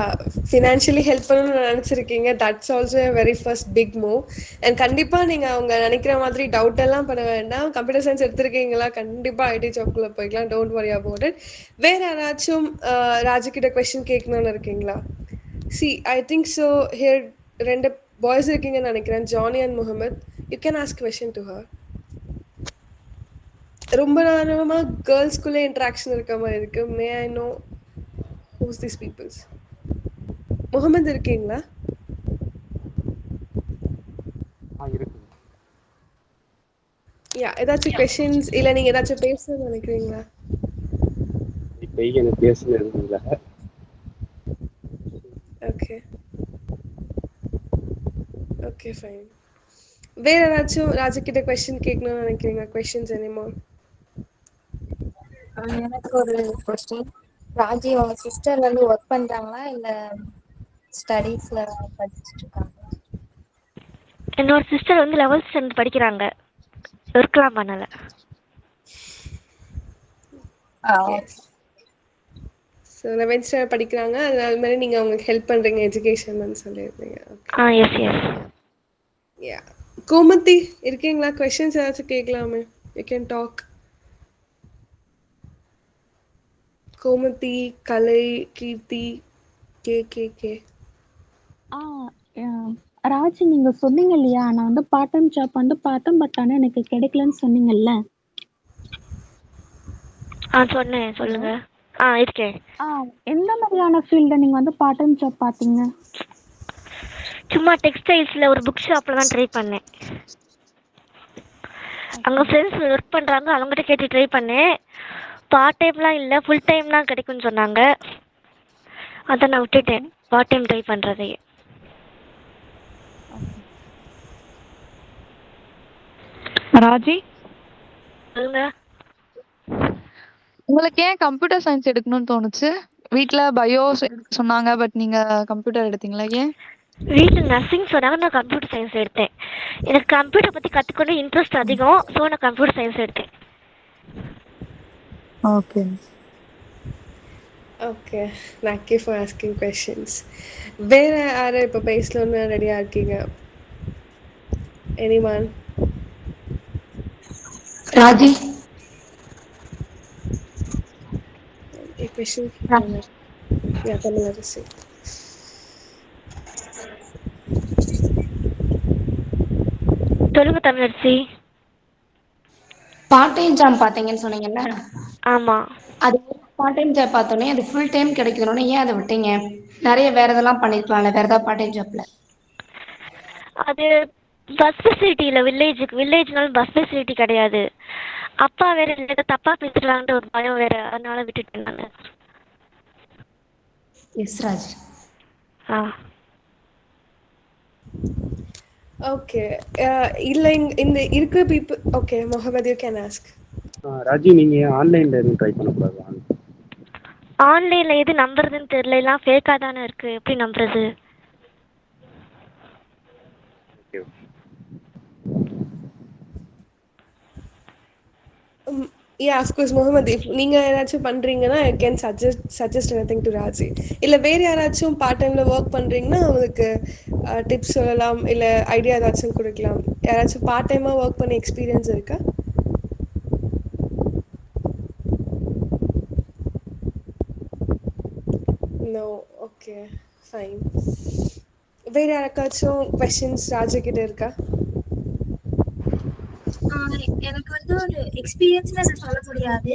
financially help பண்ணணும்னு நினச்சிருக்கீங்க. That's also very first big move. And கண்டிப்பாக நீங்கள் அவங்க நினைக்கிற மாதிரி டவுட் எல்லாம் பண்ண வேண்டாம். கம்ப்யூட்டர் சயின்ஸ் எடுத்திருக்கீங்களா, கண்டிப்பாக ஐடி ஜாப்குள்ளே போய்க்கலாம். Don't worry about it. வேறு யாராச்சும் ராஜுக்கிட்ட கொஸ்டின் கேட்கணும்னு இருக்கீங்களா? See I think so here 2 boys இருக்கீங்கன்னு நினைக்கிறேன், Johnny and Muhammad. You can ask question to her. ரொம்ப நேரமாக கேர்ள்ஸ்குள்ளே இன்ட்ராக்ஷன் இருக்க மாதிரி இருக்கு. May I know who's these peoples? Muhammad இருக்கீங்களா? யா ஏதாச்சும் கொஸ்டின்ஸ் இல்லை நீங்கள் ஏதாச்சும் பேசணும்னு நினைக்கிறீங்களா? எனக்கு பேசல இல்லை. Okay okay fine. வேற ஏதாச்சும் ராஜுக்கிட்ட கொஸ்டின் கேட்கணும்னு நினைக்கிறீங்க? Questions any more? எனக்கு ஒரு கொஸ்டின். ராஜி, உங்க சிஸ்டர் வந்து ஒர்க் பண்றாங்களா இல்ல ஸ்டடீஸ்ல படிச்சுட்டு இருக்காங்களா? என்னோட சிஸ்டர் வந்து 11th ஸ்டாண்டர்ட் படிக்கிறாங்க. ஒர்க்லாம் பண்ணலை. ஸோ 11th ஸ்டாண்டர்ட் படிக்கிறாங்க. அது மாதிரி நீங்கள் அவங்களுக்கு ஹெல்ப் பண்ணுறீங்க எஜுகேஷன் சொல்லியிருந்தீங்க. S S. யா கோமதி இருக்கீங்களா? கொஸ்டின்ஸ் ஏதாச்சும் கேட்கலாமே. You can talk. Gomathi, Kalai, Keerthi, K. Raji, நீங்க சொன்னீங்க இல்லையா, நான் வந்து பார்ட் டைம் ஜாப் வந்து பார்த்தேன், பட் ஆனால் எனக்கு கிடைக்கலன்னு சொன்னீங்கல்ல. சொன்னேன், சொல்லுங்க. இருக்கேன். எந்த மாதிரியான ஃபீல்ட நீங்க வந்து பார்ட் டைம் ஜாப் பார்த்தீங்க? சும்மா டெக்ஸ்டைல்ஸ்ல ஒரு புக் ஷாப்ல தான் ட்ரை பண்ணேன். அங்க ஃப்ரெண்ட்ஸ் ஒர்க் பண்றாங்க, அவங்ககிட்ட கேட்டு ட்ரை பண்ணேன். பார்ட் டைம்லாம் இல்லை, ஃபுல் டைம் தான் கிடைக்கும்னு சொன்னாங்க. அதை நான் விட்டுட்டேன் பார்ட் டைம் ட்ரை பண்ணுறதையே. ராஜி, சொல்லுங்க. உங்களுக்கு ஏன் கம்ப்யூட்டர் சயின்ஸ் எடுக்கணும்னு தோணுச்சு? வீட்டில் பயோ சொன்னாங்க, பட் நீங்கள் கம்ப்யூட்டர் எடுத்தீங்களா? ஏன்? வீட்டில் நர்சிங் சொன்னாங்க, நான் கம்ப்யூட்டர் சயின்ஸ் எடுத்தேன். எனக்கு கம்ப்யூட்டர் பற்றி கற்றுக்கணும் இன்ட்ரெஸ்ட் அதிகம், ஸோ நான் கம்ப்யூட்டர் சயின்ஸ் எடுத்தேன். Okay okay, thank you for asking questions. வேற யாரும் இப்போ பேசணும்னு ரெடியாக இருக்கீங்க? எனிமான்? ராஜி, கொஸ்டின் தமிழரசி. சொல்லுங்க தமிழரசி. பார்ட் டைம் ஜாப் பார்த்தீங்கன்னு சொன்னீங்கல்ல? ஆமாம். அது பார்ட் டைம் ஜாப் பார்த்தோன்னே அது ஃபுல் டைம் கிடைக்கணும்னு ஏன் அதை விட்டீங்க? நிறைய வேற இதெல்லாம் பண்ணிருக்கலாம்ல, வேற ஏதாவது பார்ட் டைம் ஜாப்ல. அது பஸ் ஃபெசிலிட்டி இல்லை, வில்லேஜ்னாலும் பஸ் ஃபெசிலிட்டி கிடையாது. அப்பா வேற இல்லை, தப்பா பேசுறாங்கன்ற ஒரு பயம் வேற, அதனால விட்டுட்டேன் நான். எஸ் ராஜ். ஓகே, இல்லை இந்த இருக்கிற people. Okay Mohammed, you can ask. Raji, நீங்க ஆன்லைன்ல எதுவும் ட்ரை பண்ணக்கூடாது? ஆன்லைன்ல எது நம்புறதுன்னு தெரியல, எல்லாம் ஃபேக்கா தானே இருக்கு, எப்படி நம்புறது? யா அஃப்கோர்ஸ் முகமது, நீங்கள் ஏதாச்சும் பண்ணுறீங்கன்னா I can suggest anything to Raji. இல்லை வேறு யாராச்சும் பார்ட் டைமில் ஒர்க் பண்ணுறீங்கன்னா அவங்களுக்கு டிப்ஸ் சொல்லலாம், இல்லை ஐடியா ஏதாச்சும் கொடுக்கலாம். யாராச்சும் பார்ட் டைமாக ஒர்க் பண்ண எக்ஸ்பீரியன்ஸ் இருக்கா? நோ. Okay fine. வேறு யாருக்காச்சும் கொஸ்டின்ஸ் ராஜு கிட்ட இருக்கா? எனக்கு வந்து ஒரு எக்ஸ்பீரியன்ஸ்ல நான் சொல்ல முடியாது.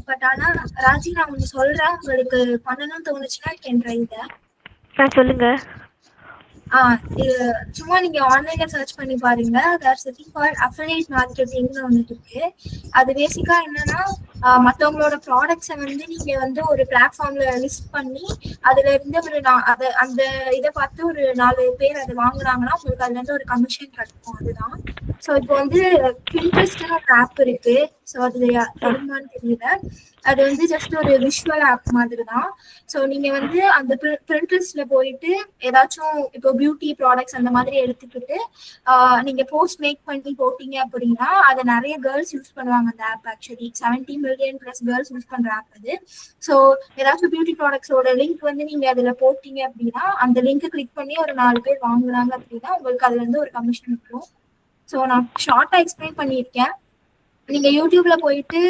பட் ஆனா ராஜி, நான் ஒன்று சொல்றேன், உங்களுக்கு பண்ணணும்னு தோணுச்சுன்னா கேன் ட்ரை தட். சொல்லுங்க. சும்மா நீங்க ஆன்லைன்ல சர்ச் பண்ணி பாருங்க. There's a thing called affiliate marketingனு ஒன்று இருக்கு. அது பேசிக்கா என்னன்னா, மத்தவங்களோட ப்ராடக்ட்ஸை வந்து நீங்க வந்து ஒரு பிளாட்ஃபார்ம்ல லிஸ்ட் பண்ணி அதுல இருந்து அந்த இதை பார்த்து ஒரு 4 பேர் அதை வாங்குனாங்கன்னா உங்களுக்கு அதுல இருந்து ஒரு கமிஷன் கிடைக்கும். அதுதான். ஸோ இப்போ வந்து பின்ட்ரெஸ்ட்னு ஒரு ஆப் இருக்கு. ஸோ அது தெரியுமான்னு தெரியல. அது வந்து ஜஸ்ட் ஒரு விஷுவல் ஆப் மாதிரி தான். ஸோ நீங்க வந்து அந்த பிரிண்ட்ரெஸ்ட்ல போயிட்டு ஏதாச்சும் இப்போ பியூட்டி ப்ராடக்ட்ஸ் அந்த மாதிரி எடுத்துக்கிட்டு நீங்க போஸ்ட் மேக் பண்ணி போட்டீங்க அப்படின்னா அதை நிறைய கேர்ள்ஸ் யூஸ் பண்ணுவாங்க. அந்த app actually 70 million + girls use பண்ற ஆப் அது. ஸோ ஏதாச்சும் பியூட்டி ப்ராடக்ட்ஸோட லிங்க் வந்து நீங்க அதுல போட்டீங்க அப்படின்னா அந்த லிங்க் கிளிக் பண்ணி ஒரு 4 பேர் வாங்குறாங்க அப்படின்னா உங்களுக்கு அதுல இருந்து ஒரு கமிஷன் இருக்கும். ஸோ நான் ஷார்ட்டா எக்ஸ்பிளைன் பண்ணியிருக்கேன். நீங்க யூடியூப்ல போயிட்டு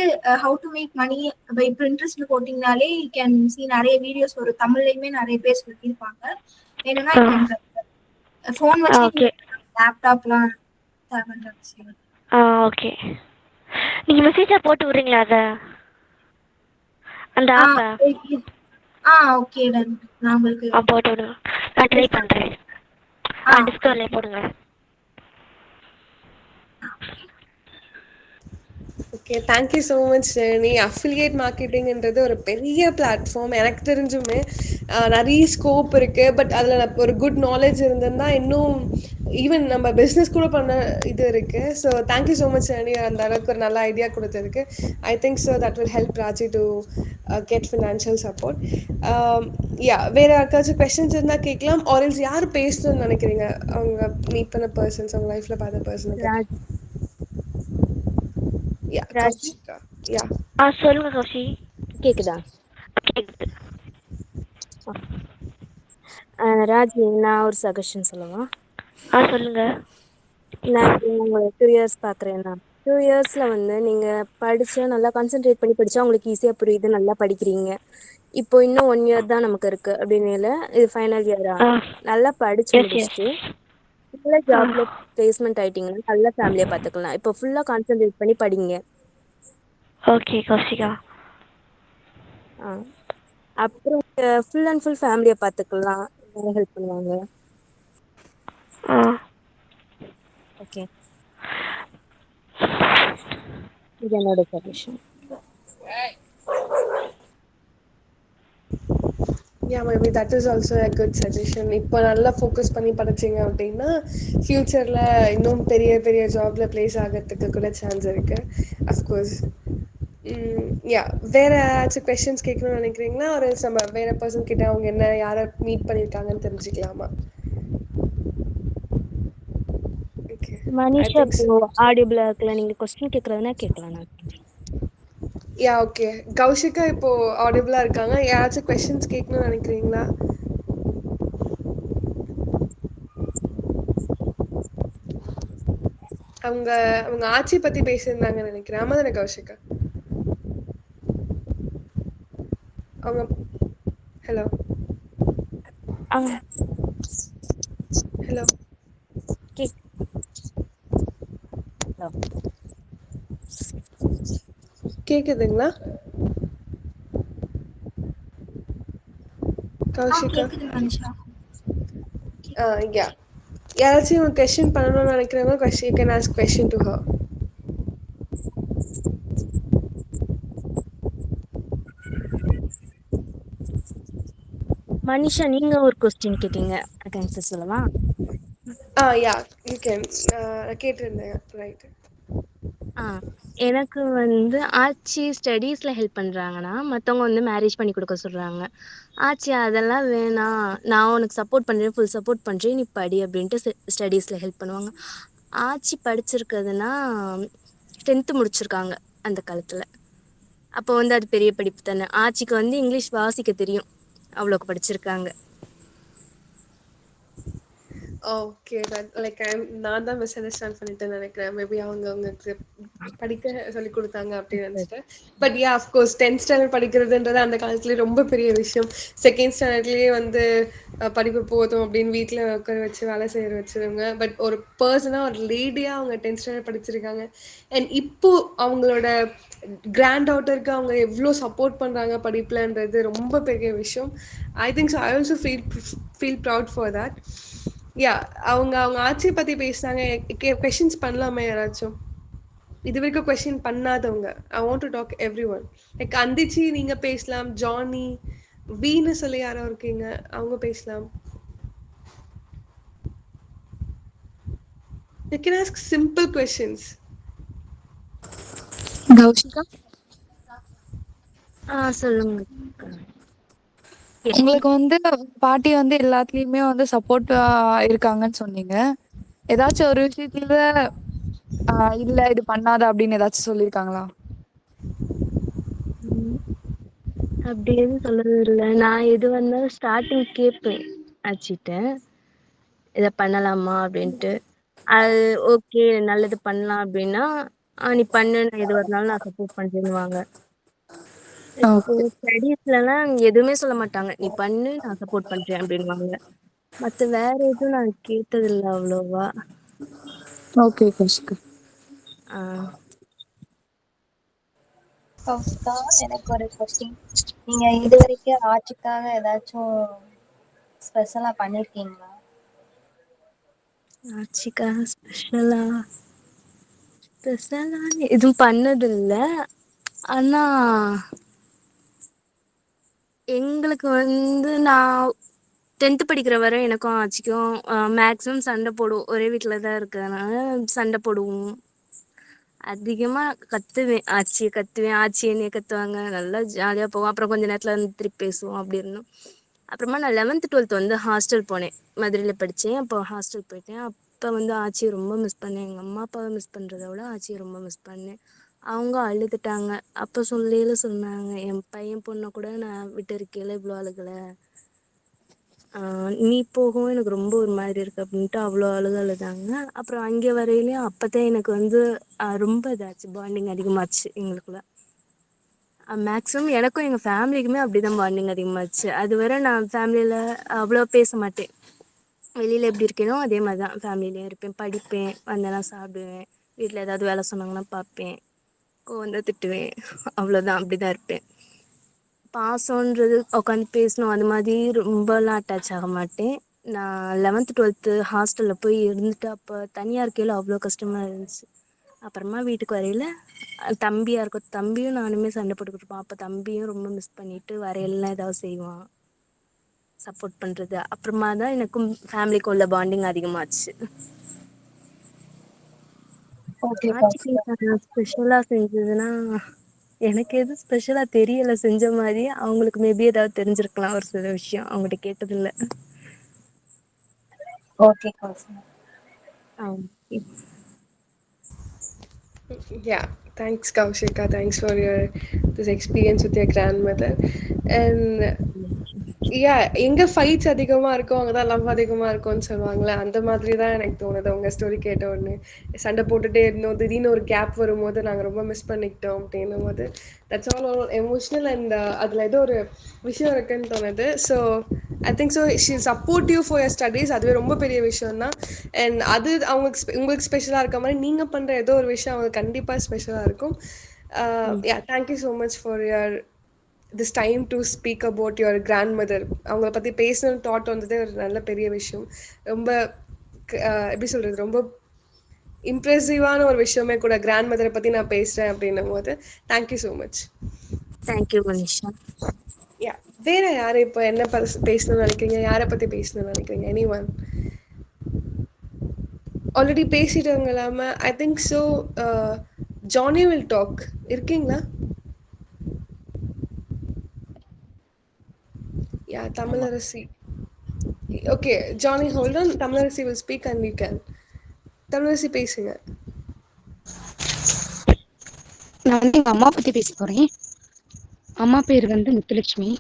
how to make money by Pinterest போட்டீங்கனாலே யூ கேன் சி நிறைய வீடியோஸ் ஒரு தமிழ்லயுமே நிறைய பேர் சொல்லியிருப்பாங்க. வேணும்னா ஃபோன் வச்சு லேப்டாப்லாம் தேவைன்ற. ஓகே. நீங்க மெசேஜா போட்டு விடுறீங்களா அத அந்த ஆப்ப? Okay done. நான் உங்களுக்கு போட்டு விடுங்க. நான் ட்ரை பண்றேன். டிஸ்கவர்ல போடுங்க. ஓகே, தேங்க்யூ ஸோ மச் ஜெர்னி. அஃபிலியேட் மார்க்கெட்டிங்ன்றது ஒரு பெரிய பிளாட்ஃபார்ம். எனக்கு தெரிஞ்சுமே நிறைய ஸ்கோப் இருக்குது. பட் அதில் ஒரு குட் நாலேஜ் இருந்ததுன்னா இன்னும் ஈவன் நம்ம பிஸ்னஸ் கூட பண்ண இது இருக்குது. So thank you so much journey, அந்த அளவுக்கு ஒரு நல்ல ஐடியா கொடுத்ததுக்கு. ஐ think so that will help Raji to get financial support. வேறு யாருக்காச்சும் கொஸ்டின்ஸ் இருந்தால் கேட்கலாம். ஆரல்ஸ் யார் பேசணும்னு நினைக்கிறீங்க அவங்க மீட் பண்ண பர்சன்ஸ், அவங்க லைஃப்பில் பார்த்த பர்சனுக்கு? சொல்லுங்க கௌஷி. கேக்குதா? ராஜி, நான் ஒரு சஜஷன் சொல்லவா? சொல்லுங்க. நான் உங்களை 2 இயர்ஸ் பார்க்குறேன்னா 2 இயர்ஸில் வந்து நீங்கள் படித்தா நல்லா கான்சென்ட்ரேட் பண்ணி படித்தா உங்களுக்கு ஈஸியாக புரியுது, நல்லா படிக்கிறீங்க. இப்போ இன்னும் 1 இயர் தான் நமக்கு இருக்குது அப்படின்னால இது ஃபைனல் இயரா நல்லா படித்து முடிச்சுட்டு நல்ல ஜாப்ல பிளேஸ்மெண்ட் ஆயிட்டீங்கன்னா நல்ல ஃபேமிலியை பார்த்துக்கலாம். இப்போ ஃபுல்லாக கான்சென்ட்ரேட் பண்ணி படிங்க. ஓகே கௌஷிகா. அப்புறம் ஃபுல் அண்ட் ஃபுல் ஃபேமிலியை பார்த்துக்கலாம். ஹெல்ப் பண்ணுவாங்க. ஓகே, இது என்னோட suggestion. Maybe that is also a good suggestion. இப்போ நல்லா ஃபோக்கஸ் பண்ணி படிச்சிங்க அப்படின்னா ஃப்யூச்சரில் இன்னும் பெரிய பெரிய ஜாபில் ப்ளேஸ் ஆகிறதுக்கு கூட சான்ஸ் இருக்குது. அஃப்கோர்ஸ். வேறு ஏதாச்சும் கொஸ்டின்ஸ் கேட்கணும்னு நினைக்கிறீங்களா? ஒரு நம்ம வேறு பர்சன் கிட்ட அவங்க என்ன யாரை மீட் பண்ணியிருக்காங்கன்னு தெரிஞ்சுக்கலாமா? மனிஷா இப்போ ஆடியோபிளா இருக்குல்ல, நீங்கள் கொஸ்டின் கேட்குறதுனா கேட்கலாம். ஓகே. கௌஷிகா இப்போ ஆடிபிளா இருக்காங்க. யாராச்சும் கொஸ்டின்ஸ் கேட்கணும்னு நினைக்கிறீங்களா? அவங்க அவங்க ஆட்சி பத்தி பேசியிருந்தாங்கன்னு நினைக்கிறேன். ஆமா தானே கௌஷிகா? அவங்க ஹலோ ஹலோ கேக்குதுங்களா கௌஷிகா? யாராச்சும் கொஸ்டின் பண்ணணும்னு நினைக்கிறவங்க you can ask question to her. Manisha, நீங்க ஒரு கொஸ்டின் கேட்டீங்க, ஆன்சர் சொல்லவா? you can. கேட்டிருந்தேன். ரைட். எனக்கு வந்து ஆச்சி ஸ்டடீஸில் ஹெல்ப் பண்ணுறாங்கன்னா மற்றவங்க வந்து மேரேஜ் பண்ணி கொடுக்க சொல்கிறாங்க. ஆச்சி அதெல்லாம் வேணாம், நான் உனக்கு சப்போர்ட் பண்ணுறேன், ஃபுல் சப்போர்ட் பண்ணுறேன், நீ படி அப்படின்ட்டு ஸ்டடீஸில் ஹெல்ப் பண்ணுவாங்க. ஆச்சி படிச்சிருக்கிறதுனா 10th முடிச்சிருக்காங்க அந்த காலத்தில். அப்போ வந்து அது பெரிய படிப்பு தானே. ஆச்சிக்கு வந்து இங்கிலீஷ் வாசிக்க தெரியும், அவ்வளோக்கு படிச்சிருக்காங்க. ஓகே, லைக் நான் தான் மிஸ் அண்டர்ஸ்டாண்ட் பண்ணிட்டேன்னு நினைக்கிறேன். மேபி அவங்களுக்கு படிக்க சொல்லி கொடுத்தாங்க அப்படின்னு நினச்சிட்டேன். பட் அஃப்கோர்ஸ் 10th ஸ்டாண்டர்ட் படிக்கிறதுன்றது அந்த காலத்துலேயே ரொம்ப பெரிய விஷயம். 2nd ஸ்டாண்டர்ட்லேயே வந்து படிப்பு போதும் அப்படின்னு வீட்டில் உட்கார வச்சு வேலை செய்ய வச்சுருவாங்க. பட் ஒரு பர்சனாக ஒரு லேடியாக அவங்க 10th ஸ்டாண்டர்ட் படிச்சிருக்காங்க. அண்ட் இப்போ அவங்களோட கிராண்ட் டாட்டருக்கு அவங்க எவ்வளோ சப்போர்ட் பண்ணுறாங்க படிப்புலன்றது ரொம்ப பெரிய விஷயம். ஐ think so. I also feel proud for that. அவங்க ஆட்சியை பற்றி பேசினாங்க. கொஷின்ஸ் பண்ணலாமே யாராச்சும்? இது வரைக்கும் கொஸ்டின் பண்ணாதவங்க. I want to talk everyone. Like அந்திச்சி நீங்க பேசலாம், ஜானி, வீன்னு சொல்லி யாரோ இருக்கீங்க, அவங்க பேசலாம். You can ask simple questions. Kaushika, சொல்லுங்க. உங்களுக்கு வந்து பாட்டி வந்து எல்லாத்துலயுமே வந்து சப்போர்ட்டா இருக்காங்கன்னு சொன்னீங்க. ஏதாச்சும் ஒரு விஷயத்துல இல்ல இது பண்ணாத அப்படின்னு ஏதாச்சும் சொல்லியிருக்காங்களா? ம், அப்படி எதுவும் சொல்லது இல்லை. நான் எது வந்தாலும் ஸ்டார்டிங் கேட்பேன் ஆச்சிட்ட, இதை பண்ணலாமா அப்படின்ட்டு. அது ஓகே நல்லது பண்ணலாம் அப்படின்னா, நீ பண்ணு, நான் எது வந்தாலும் நான் சப்போர்ட் பண்றேன்னுவாங்க. இப்போ ஓகே. ஸ்டடீஸ்லலாம் எதுவுமே சொல்ல மாட்டாங்க, நீ பண்ணு நான் சப்போர்ட் பண்றேன் அப்படின்வாங்க. மற்ற வேற எதுவும் நான் கேட்டதில்லை அவ்வளோவா. ஓகே கௌஷிகா. கௌஷிகா, எனக்கு ஒரு கொஸ்டின். நீங்க இது வரைக்கும் ஆட்சிக்காக ஏதாச்சும் ஸ்பெஷலா பண்ணிருக்கீங்களா? ஆச்சிக்காக ஸ்பெஷலா எதுவும் பண்ணதில்லை. ஆனா எங்களுக்கு வந்து நான் 10th படிக்கிற வரை எனக்கும் ஆச்சிக்கும் மேக்ஸிமம் சண்டை போடுவோம். ஒரே வீட்டில் தான் இருக்கிறதுனால சண்டை போடுவோம். அதிகமாக கத்துவேன், ஆச்சியை கத்துவேன், ஆச்சி என்னைய கத்துவாங்க. நல்லா ஜாலியாக போவோம். அப்புறம் கொஞ்ச நேரத்தில் வந்து திருப்பி பேசுவோம், அப்படி இருந்தோம். அப்புறமா நான் 11th 12th வந்து ஹாஸ்டல் போனேன். மதுரையில் படித்தேன். அப்போ ஹாஸ்டல் போயிட்டேன். அப்போ வந்து ஆச்சியை ரொம்ப மிஸ் பண்ணேன். எங்கள் அம்மா அப்பாவை மிஸ் பண்ணுறத விட ஆச்சியை ரொம்ப மிஸ் பண்ணேன். அவங்க அழுதுட்டாங்க. அப்போ சொல்லையில சொன்னாங்க, என் பையன் பொண்ணை கூட நான் விட்டு இருக்கையில இவ்வளோ அழுகலை, நீ போகவும் எனக்கு ரொம்ப ஒரு மாதிரி இருக்கு அப்படின்ட்டு அவ்வளோ அழுதாங்க. அப்புறம் அங்கே வரையிலையும் அப்போதான் எனக்கு வந்து ரொம்ப இதாச்சு, பாண்டிங் அதிகமாச்சு எங்களுக்குள்ள. மேக்ஸிமம் எனக்கும் எங்கள் ஃபேமிலிக்குமே அப்படி தான் பாண்டிங் அதிகமாச்சு. அதுவரை நான் ஃபேமிலியில் அவ்வளோ பேச மாட்டேன். வெளியில் எப்படி இருக்கேனோ அதே மாதிரி தான் ஃபேமிலியிலையும் இருப்பேன். படிப்பேன், வந்தேன்னா சாப்பிடுவேன், வீட்டில் ஏதாவது வேலை சொன்னாங்கன்னா பார்ப்பேன், வந்து திட்டுவேன், அவ்வளோதான். அப்படி தான் இருப்பேன். பாசம்ன்றது உட்காந்து பேசணும் அது மாதிரி ரொம்பலாம் அட்டாச் ஆக மாட்டேன். நான் 11th 12th ஹாஸ்டலில் போய் இருந்துட்டு அப்போ தனியாக இருக்கையில் அவ்வளோ கஷ்டமாக இருந்துச்சு. அப்புறமா வீட்டுக்கு வரையில் தம்பியாக இருக்கும், தம்பியும் நானுமே சண்டை போட்டுக்கிட்டு இருப்போம். அப்போ தம்பியும் ரொம்ப மிஸ் பண்ணிட்டு வரையிலாம் ஏதாவது செய்வான், சப்போர்ட் பண்ணுறது. அப்புறமா தான் எனக்கும் ஃபேமிலிக்கு உள்ள பாண்டிங் அதிகமாச்சு. ஓகே ஆட்சிக்கு கௌஷிகா. ஸ்பெஷலாக செஞ்சதுன்னா எனக்கு எதுவும் ஸ்பெஷலாக தெரியலை செஞ்ச மாதிரி. அவங்களுக்கு மேபி ஏதாவது தெரிஞ்சிருக்கலாம், ஒரு சில விஷயம் அவங்ககிட்ட கேட்டதில்லை. Okay Kaushika. Yeah, thanks Kaushika. Thanks for this experience with your grandmother. And yeah, எங்க ஃபைட்ஸ் அதிகமா இருக்கும் அங்கதான் லவ் அதிகமா இருக்கும்னு சொல்லுவாங்களே, அந்த மாதிரி தான் எனக்கு தோணுது உங்க ஸ்டோரி கேட்ட உடனே. சண்டை போட்டுட்டே இருந்தோம், திடீர்னு ஒரு கேப் வரும்போது நாங்க ரொம்ப மிஸ் பண்ணிக்கிட்டோம் அப்படின்னும் போது தட்ஸ் ஆல் எமோஷனல். அண்ட் அதுல ஏதோ ஒரு விஷயம் இருக்குன்னு தோணுது. So I think so she support you for your studies. அதுவே ரொம்ப பெரிய விஷயம் தான். அண்ட் அது உங்களுக்கு ஸ்பெஷலாக இருக்க மாதிரி நீங்கள் பண்ணுற ஏதோ ஒரு விஷயம் அவங்களுக்கு கண்டிப்பாக ஸ்பெஷலாக இருக்கும். Yeah, thank you so much for your this time to speak about your grandmother. அவங்கள பற்றி பேசணும் தாட் வந்ததே ஒரு நல்ல பெரிய விஷயம். ரொம்ப எப்படி சொல்கிறது, ரொம்ப இம்ப்ரெசிவான ஒரு விஷயமே கூட கிராண்ட் மதரை பற்றி நான் பேசுகிறேன் அப்படின்னும் போது thank you so much. Thank you Manisha. Yeah, வேற யாரை இப்போ என்ன பேசணும்னு நினைக்கிறீங்க, யாரை பற்றி பேசணும்னு நினைக்கிறீங்க? எனி ஒன் ஆல்ரெடி பேசிட்டவங்க இல்லாமல் I think so Johnny will talk. இருக்கீங்களா? Yeah, Tamilarasi. Okay Johnny, hold on. Tamilarasi will speak and you can. Tamilarasi பேசுங்க. நான் வந்து எங்க அம்மா பத்தி பேச போறேன். அம்மா பேர் வந்து முத்துலட்சுமி.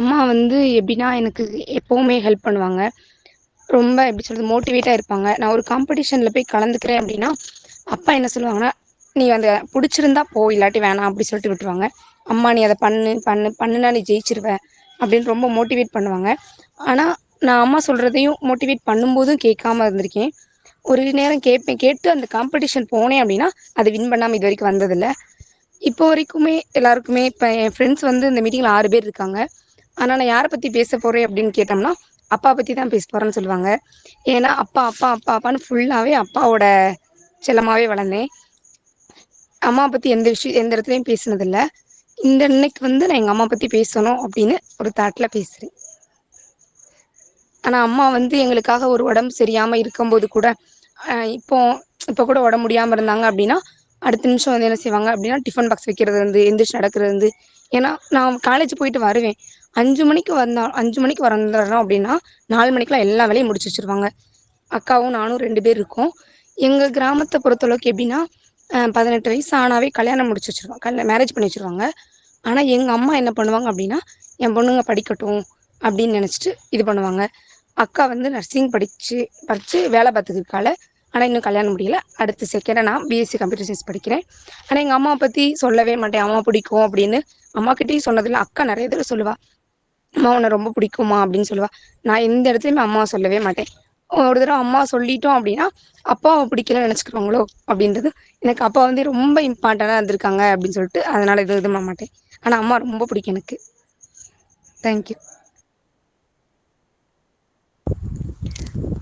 அம்மா வந்து எப்படின்னா எனக்கு எப்பவுமே ஹெல்ப் பண்ணுவாங்க. ரொம்ப எப்படி சொல்றது, மோட்டிவேட்டா இருப்பாங்க. நான் ஒரு காம்படிஷன்ல போய் கலந்துக்கிறேன் அப்படின்னா அப்பா என்ன சொல்லுவாங்கன்னா, நீ அந்த பிடிச்சிருந்தா போ, இல்லாட்டி வேணாம் அப்படி சொல்லிட்டு விட்டுருவாங்க. அம்மா நீ அதை பண்ணுனா நீ ஜெயிச்சிருவ அப்படின்னு ரொம்ப மோட்டிவேட் பண்ணுவாங்க. ஆனா நான் அம்மா சொல்றதையும் மோட்டிவேட் பண்ணும்போதும் கேட்காம இருந்திருக்கேன். ஒரு நேரம் கேட்டு அந்த காம்படிஷன் போனேன் அப்படின்னா அதை வின் பண்ணாம இது வரைக்கும் வந்ததில்லை. இப்போ வரைக்குமே எல்லாருக்குமே இப்போ என் ஃப்ரெண்ட்ஸ் வந்து இந்த மீட்டிங்ல 6 பேர் இருக்காங்க. ஆனா நான் யாரை பத்தி பேச போறேன் அப்படின்னு கேட்டோம்னா அப்பா பத்தி தான் பேச போறேன்னு சொல்லுவாங்க. ஏன்னா அப்பா அப்பா அப்பா அப்பான்னு ஃபுல்லாவே அப்பாவோட செல்லமாவே வளர்ந்தேன். அம்மாவை பற்றி எந்த இடத்துலையும் பேசினதில்ல. இன்னைக்கு வந்து நான் எங்கள் அம்மா பற்றி பேசணும் அப்படின்னு ஒரு தாட்டில் பேசுகிறேன். ஆனால் அம்மா வந்து எங்களுக்காக ஒரு உடம்பு சரியாமல் இருக்கும்போது கூட இப்போ கூட உடம்பு முடியாமல் இருந்தாங்க அப்படின்னா அடுத்த நிமிஷம் வந்து என்ன செய்வாங்க அப்படின்னா டிஃபன் பாக்ஸ் வைக்கிறது வந்து எந்திரிச்சு நடக்கிறது வந்து. ஏன்னா நான் காலேஜ் போயிட்டு வருவேன் 5 மணிக்கு வந்துடுறோம் அப்படின்னா 4 மணிக்கெலாம் எல்லா வேலையும் முடிச்சு வச்சுருவாங்க. அக்காவும் நானும் 2 பேர் இருக்கோம். எங்கள் கிராமத்தை பொறுத்தளவுக்கு எப்படின்னா 18 வயசு ஆனாவே கல்யாணம் முடிச்சு வச்சுருவாங்க, மேரேஜ் பண்ணி வச்சுருவாங்க. ஆனால் எங்கள் அம்மா என்ன பண்ணுவாங்க அப்படின்னா என் பொண்ணுங்க படிக்கட்டும் அப்படின்னு நினச்சிட்டு இது பண்ணுவாங்க. அக்கா வந்து நர்சிங் படித்து வேலை பார்த்துக்கிருக்காள். ஆனால் இன்னும் கல்யாணம் முடியல. அடுத்த செகண்டாக நான் பிஎஸ்சி கம்ப்யூட்டர் சயின்ஸ் படிக்கிறேன். ஆனால் எங்கள் அம்மாவை பற்றி சொல்லவே மாட்டேன். அம்மா பிடிக்கும் அப்படின்னு அம்மாக்கிட்டேயும் சொன்னதில்லை. அக்கா நிறைய தடவை சொல்லுவா, அம்மா உன்னை ரொம்ப பிடிக்குமா அப்படின்னு சொல்லுவா. நான் எந்த இடத்துலையுமே அம்மாவை சொல்லவே மாட்டேன். ஒரு தடவை அம்மா சொல்லிட்டோம் அப்படின்னா அப்பாவை பிடிக்கலன்னு நினச்சிக்குவாங்களோ அப்படின்றது. எனக்கு அப்பா வந்து ரொம்ப இம்பார்ட்டண்டாக இருந்திருக்காங்க அப்படின்னு சொல்லிட்டு அதனால் இது பண்ண மாட்டேன். ஆனால் அம்மா ரொம்ப பிடிக்கும் எனக்கு. தேங்க்யூ.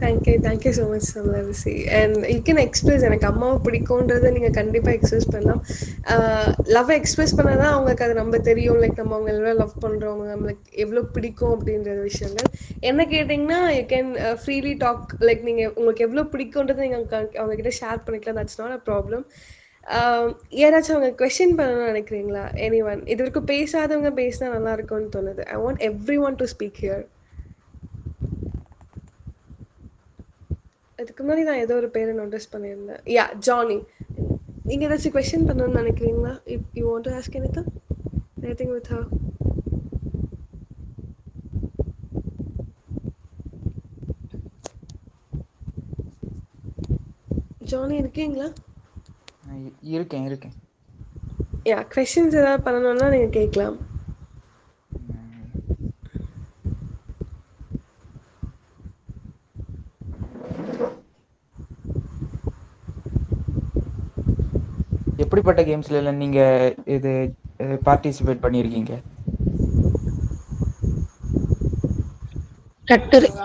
தேங்க்யூ ஸோ மச் சமலரிசி. அண்ட் யூ கேன் எக்ஸ்பிரஸ் எனக்கு அம்மாவை பிடிக்கும்ன்றதை நீங்கள் கண்டிப்பாக எக்ஸ்பிரஸ் பண்ணலாம். லவ்வை எக்ஸ்பிரஸ் பண்ணால் தான் அவங்களுக்கு அது நம்ம தெரியும். லைக் நம்ம அவங்க எவ்வளோ லவ் பண்ணுறோம், நம்மளுக்கு எவ்வளோ பிடிக்கும் அப்படின்ற விஷயங்கள். என்ன கேட்டிங்கன்னா you can freely talk. Like நீங்கள் உங்களுக்கு எவ்வளோ பிடிக்கும்ன்றதை நீங்கள் அவங்கக்கிட்ட ஷேர் பண்ணிக்கலாம். That's not a problem. யாராச்சும் அவங்க கொஸ்டின் பண்ணணும்னு நினைக்கிறீங்களா? எனி ஒன் இது வரைக்கும் பேசாதவங்க பேசினா நல்லா இருக்கும்னு தோணுது. I want everyone to speak here. அதுக்கு முன்னாடி நான் ஏதோ ஒரு பேரை நோட்டீஸ் பண்ணியிருந்தேன். Yeah, Johnny. நீங்கள் ஏதாச்சும் கொஸ்டின் பண்ணணும்னு நினைக்கிறீங்களா? If you want to ask anything with her. Johnny இருக்கீங்களா? இருக்கேன். யா, கொஸ்டின்ஸ் ஏதாவது பண்ணணும்னா நீங்கள் கேட்கலாம். எப்படிப்பட்ட கேம்ஸ்ல எல்லாம் நீங்க இது பார்ட்டிசிபேட் பண்ணியிருக்கீங்க?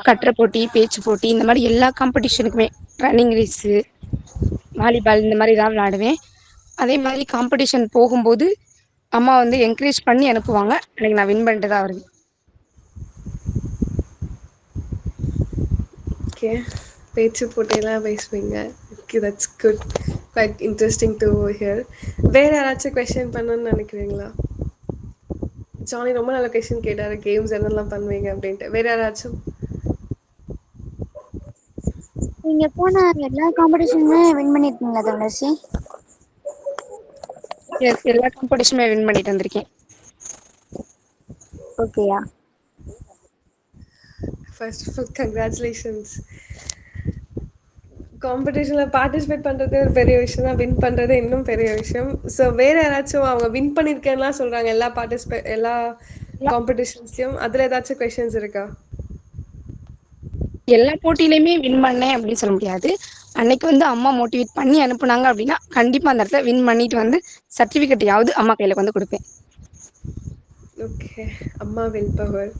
கட்டுரை போட்டி, பேச்சு போட்டி, இந்த மாதிரி எல்லா காம்படிஷனுக்குமே, ரன்னிங் ரேஸு, வாலிபால் இந்த மாதிரி தான் விளையாடுவேன். அதே மாதிரி காம்படிஷன் போகும்போது அம்மா வந்து என்கரேஜ் பண்ணி அனுப்புவாங்க. எனக்கு நான் வின் பண்ணிட்டு தான் வருவேன். ஓகே, பேச்சு போட்டியெல்லாம் பேசுவீங்க. Okay, that's good. Quite interesting to hear. வேறு யாராச்சும் கொஸ்டின் பண்ணணும்னு நினைக்கிறீங்களா? ஜானி ரொம்ப நல்ல கொஸ்டின் கேட்டார், கேம்ஸ் என்னெல்லாம் பண்ணுவீங்க அப்படின்ட்டு. வேறு யாராச்சும்? நீங்க போன எல்லா காம்படிஷனுமே வின் பண்ணிருக்கீங்களா தமிழரசி? எஸ், எல்லா காம்படிஷனுமே வின் பண்ணிட்டு வந்திருக்கேன். ஓகேயா? First of all congratulations. காம்படிஷனில் பார்ட்டிசிபேட் பண்ணுறது ஒரு பெரிய விஷயம் தான், வின் பண்ணுறது இன்னும் பெரிய விஷயம். ஸோ வேறு யாராச்சும் அவங்க வின் பண்ணியிருக்கேன்லாம் சொல்கிறாங்க எல்லா காம்படிஷன்ஸ்லையும். அதில் ஏதாச்சும் கொஷின்ஸ் இருக்கா? எல்லா போட்டியிலையுமே வின் பண்ணேன் அப்படின்னு சொல்ல முடியாது. அன்னைக்கு வந்து அம்மா மோட்டிவேட் பண்ணி அனுப்புனாங்க அப்படின்னா கண்டிப்பாக அந்த இடத்துல வின் பண்ணிட்டு வந்து சர்டிஃபிகேட்டையாவது அம்மா கையில் வந்து கொடுப்பேன். ஓகே, அம்மா வில் பவர்.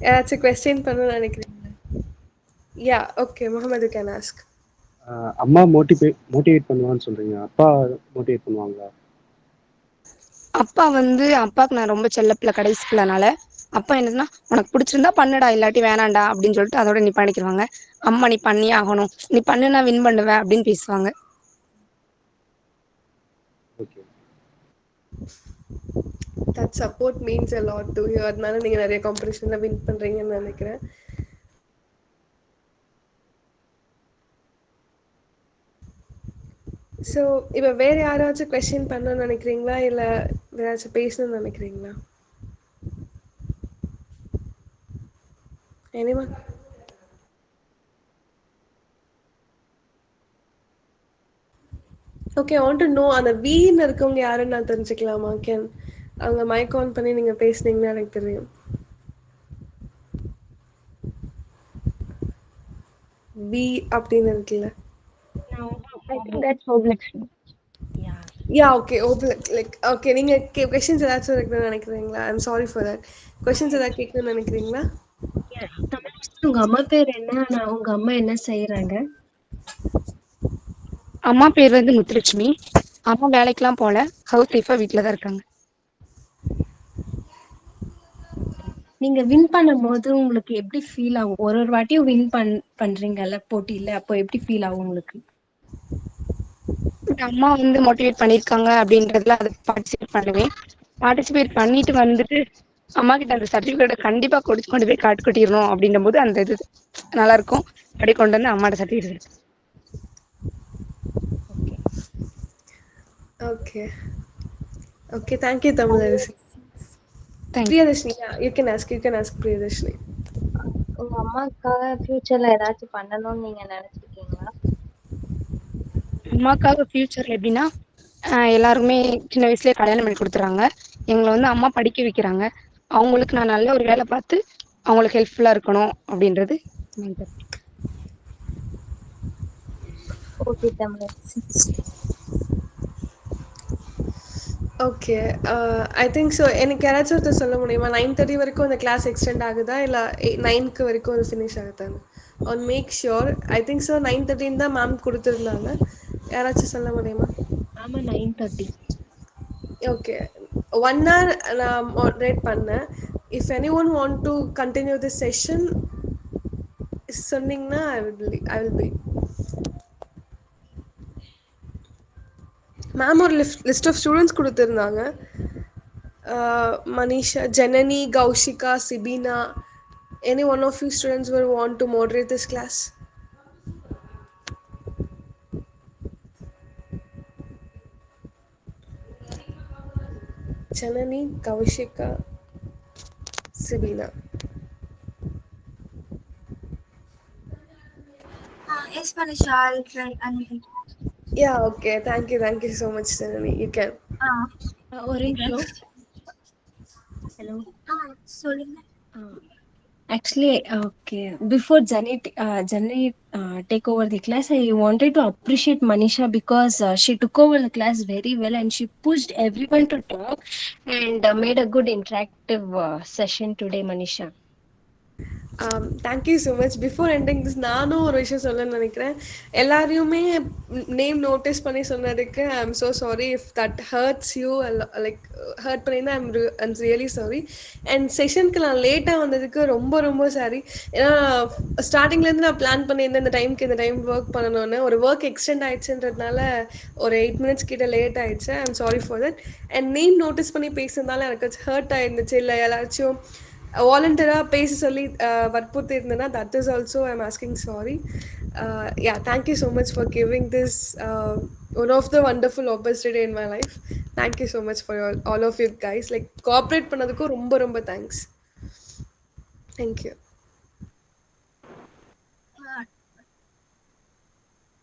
யாராச்சும் கொஸ்டின் பண்ணணும்னு நினைக்கிறீங்க? யா, ஓகே, முகமது கேன் ஆஸ்க். அம்மா மோட்டிவேட் பண்ணுவான்னு சொல்றீங்க, அப்பா மோட்டிவேட் பண்ணுவாங்களா? அப்பாவுக்கு நான் ரொம்ப செல்லப்பிள்ள, கடைசி பிள்ளைனால அப்பா என்னதுன்னா உனக்கு பிடிச்சிருந்தா பண்ணுடா, இல்லாட்டி வேணாண்டா அப்படின்னு சொல்லிட்டு அதோட நிப்பாணிக்கிடுவாங்க. அம்மா நீ பண்ணி ஆகணும், நீ பண்ணுனா வின் பண்ணுவேன் அப்படின்னு பேசுவாங்க. That support means a lot to you. அதனால நீங்க நிறைய காம்படிஷன்ல வின் பண்றீங்கன்னு நினைக்கிறேன். ஸோ இப்போ வேற யாராச்சும் கொஸ்டின் பண்ணணும்னு நினைக்கிறீங்களா, இல்லை வேற யாராச்சும் பேசணும்னு நினைக்கிறீங்களா? Anyone? Okay, I want to know அந்த வீன்னு இருக்கவங்க யாருன்னு நான் தெரிஞ்சுக்கலாமா? கேன் அவங்க மைக் ஆன் பண்ணி நீங்க பேசுனீங்கன்னா எனக்கு தெரியும். வி அப்படின்னு இருக்குல்ல. I think that's Oblakshmi. Yeah, okay. Like, okay, நீங்க questions ஏதாச்சும் இருக்குன்னு நினைக்கிறீங்களா? I'm sorry for that. Questions ஏதாவது கேட்கணும்னு நினைக்கிறீங்களா? உங்க அம்மா பேர் என்ன? உங்க அம்மா என்ன செய்யறாங்க? அம்மா பேர் வந்து முத்துலட்சுமி. அம்மா வேலைக்கெல்லாம் போல, ஹவுஸ் ஒய்ஃபா வீட்டில் தான் இருக்காங்க. நீங்க வின் பண்ணும்போது உங்களுக்கு எப்படி ஃபீல் ஆகும்? ஒரு ஒரு வாட்டியும் வின் பண்றீங்கல்ல போட்டியில, அப்போ எப்படி ஃபீல் ஆகும் உங்களுக்கு? அம்மா வந்து மோட்டிவேட் பண்ணியிருக்காங்க அப்படின்றதுல அதை பார்ட்டிசிபேட் பண்ணுவேன். பார்ட்டிசிபேட் பண்ணிட்டு வந்துட்டு அம்மா கிட்ட அந்த சர்டிஃபிகேட்டை கண்டிப்பா கொண்டு போய் காட்டு கொட்டிடணும் அப்படின்ற போது அந்த இது நல்லா இருக்கும். அப்படியே கொண்டு வந்து அம்மாட்ட certificate. Okay. Okay, thank you, Tamilarisi. Priyadarshini, yeah, you can ask Priyadarshini. உங்க அம்மாக்காக ஃபியூச்சர்ல ஏதாச்சும் பண்ணணும்னு நீங்க நினைச்சிருக்கீங்களா? அம்மாக்காக ஃபியூச்சர்ல எப்படின்னா எல்லாருமே சின்ன வயசுலயே கல்யாணம் பண்ணி கொடுத்துறாங்க. எங்களை வந்து அம்மா படிக்க வைக்கிறாங்க. அவங்களுக்கு நான் நல்ல ஒரு வேலை பார்த்து அவங்களுக்கு ஹெல்ப்ஃபுல்லா இருக்கணும் அப்படின்றது. ஓகே தமிழரசி. ஓகே, ஐ திங்க் ஸோ. எனக்கு யாராச்சும் ஒருத்தர் சொல்ல முடியுமா 9:30 வரைக்கும் அந்த கிளாஸ் எக்ஸ்டெண்ட் ஆகுதா இல்லை 9க்கு வரைக்கும் அது ஃபினிஷ் ஆகுதான்னு? And make sure. I think so 9:30 தான் மேம் கொடுத்துருந்தாங்க. யாராச்சும் சொல்ல முடியுமா? ஆமாம், 9:30. ஓகே, 1 hour நான் மாடரேட் பண்ணேன். If any one want to continue this session சொன்னீங்கன்னா ஐ வில் பி. மேம் ஒரு லிஸ்ட் ஆஃப் ஸ்டூடெண்ட்ஸ் கொடுத்துருந்தாங்க. Manisha, Janani, Kaushika, Sibina. Any one of you students will want to moderate this class? Janani, Kaushika, Sibina. Yes, Manisha, I'll try. Yeah, okay. Thank you so much, Janani. You can. ஒரு நிமிஷம். Hello, சொல்லுங்க. Actually, okay. Before Jani take over the class, I wanted to appreciate Manisha because she took over the class very well and she pushed everyone to talk and made a good interactive session today, Manisha. Thank you so much. Before ending this நானும் ஒரு விஷயம் சொல்லணும்னு நினைக்கிறேன். எல்லாரையுமே name notice பண்ணி சொன்னதுக்கு I am so sorry. If that hurts you, like hurt பண்ணியிருந்தா I'm really sorry. And செஷனுக்கு நான் லேட்டாக வந்ததுக்கு ரொம்ப ரொம்ப சாரி. ஏன்னா ஸ்டார்டிங்லேருந்து நான் பிளான் பண்ணியிருந்தேன் இந்த டைமுக்கு இந்த டைம் ஒர்க் பண்ணணும்னு. ஒரு ஒர்க் எக்ஸ்டெண்ட் ஆயிடுச்சுன்றதுனால ஒரு 8 minutes கிட்ட லேட் ஆயிடுச்சு. I am sorry for that. And name notice பண்ணி பேசுறதுனால எனக்கு ஹர்ட் ஆயிருந்துச்சு. இல்லை எல்லாச்சும் வாலண்டியராக பேச சொல்லி வற்புறுத்தி இருந்தேன்னா that is also I am asking sorry. Yeah, thank you so much for giving this one of the wonderful opportunity in my life. Thank you so much for all of you guys. Like cooperate பண்ணதுக்கும் ரொம்ப ரொம்ப thanks. Thank you.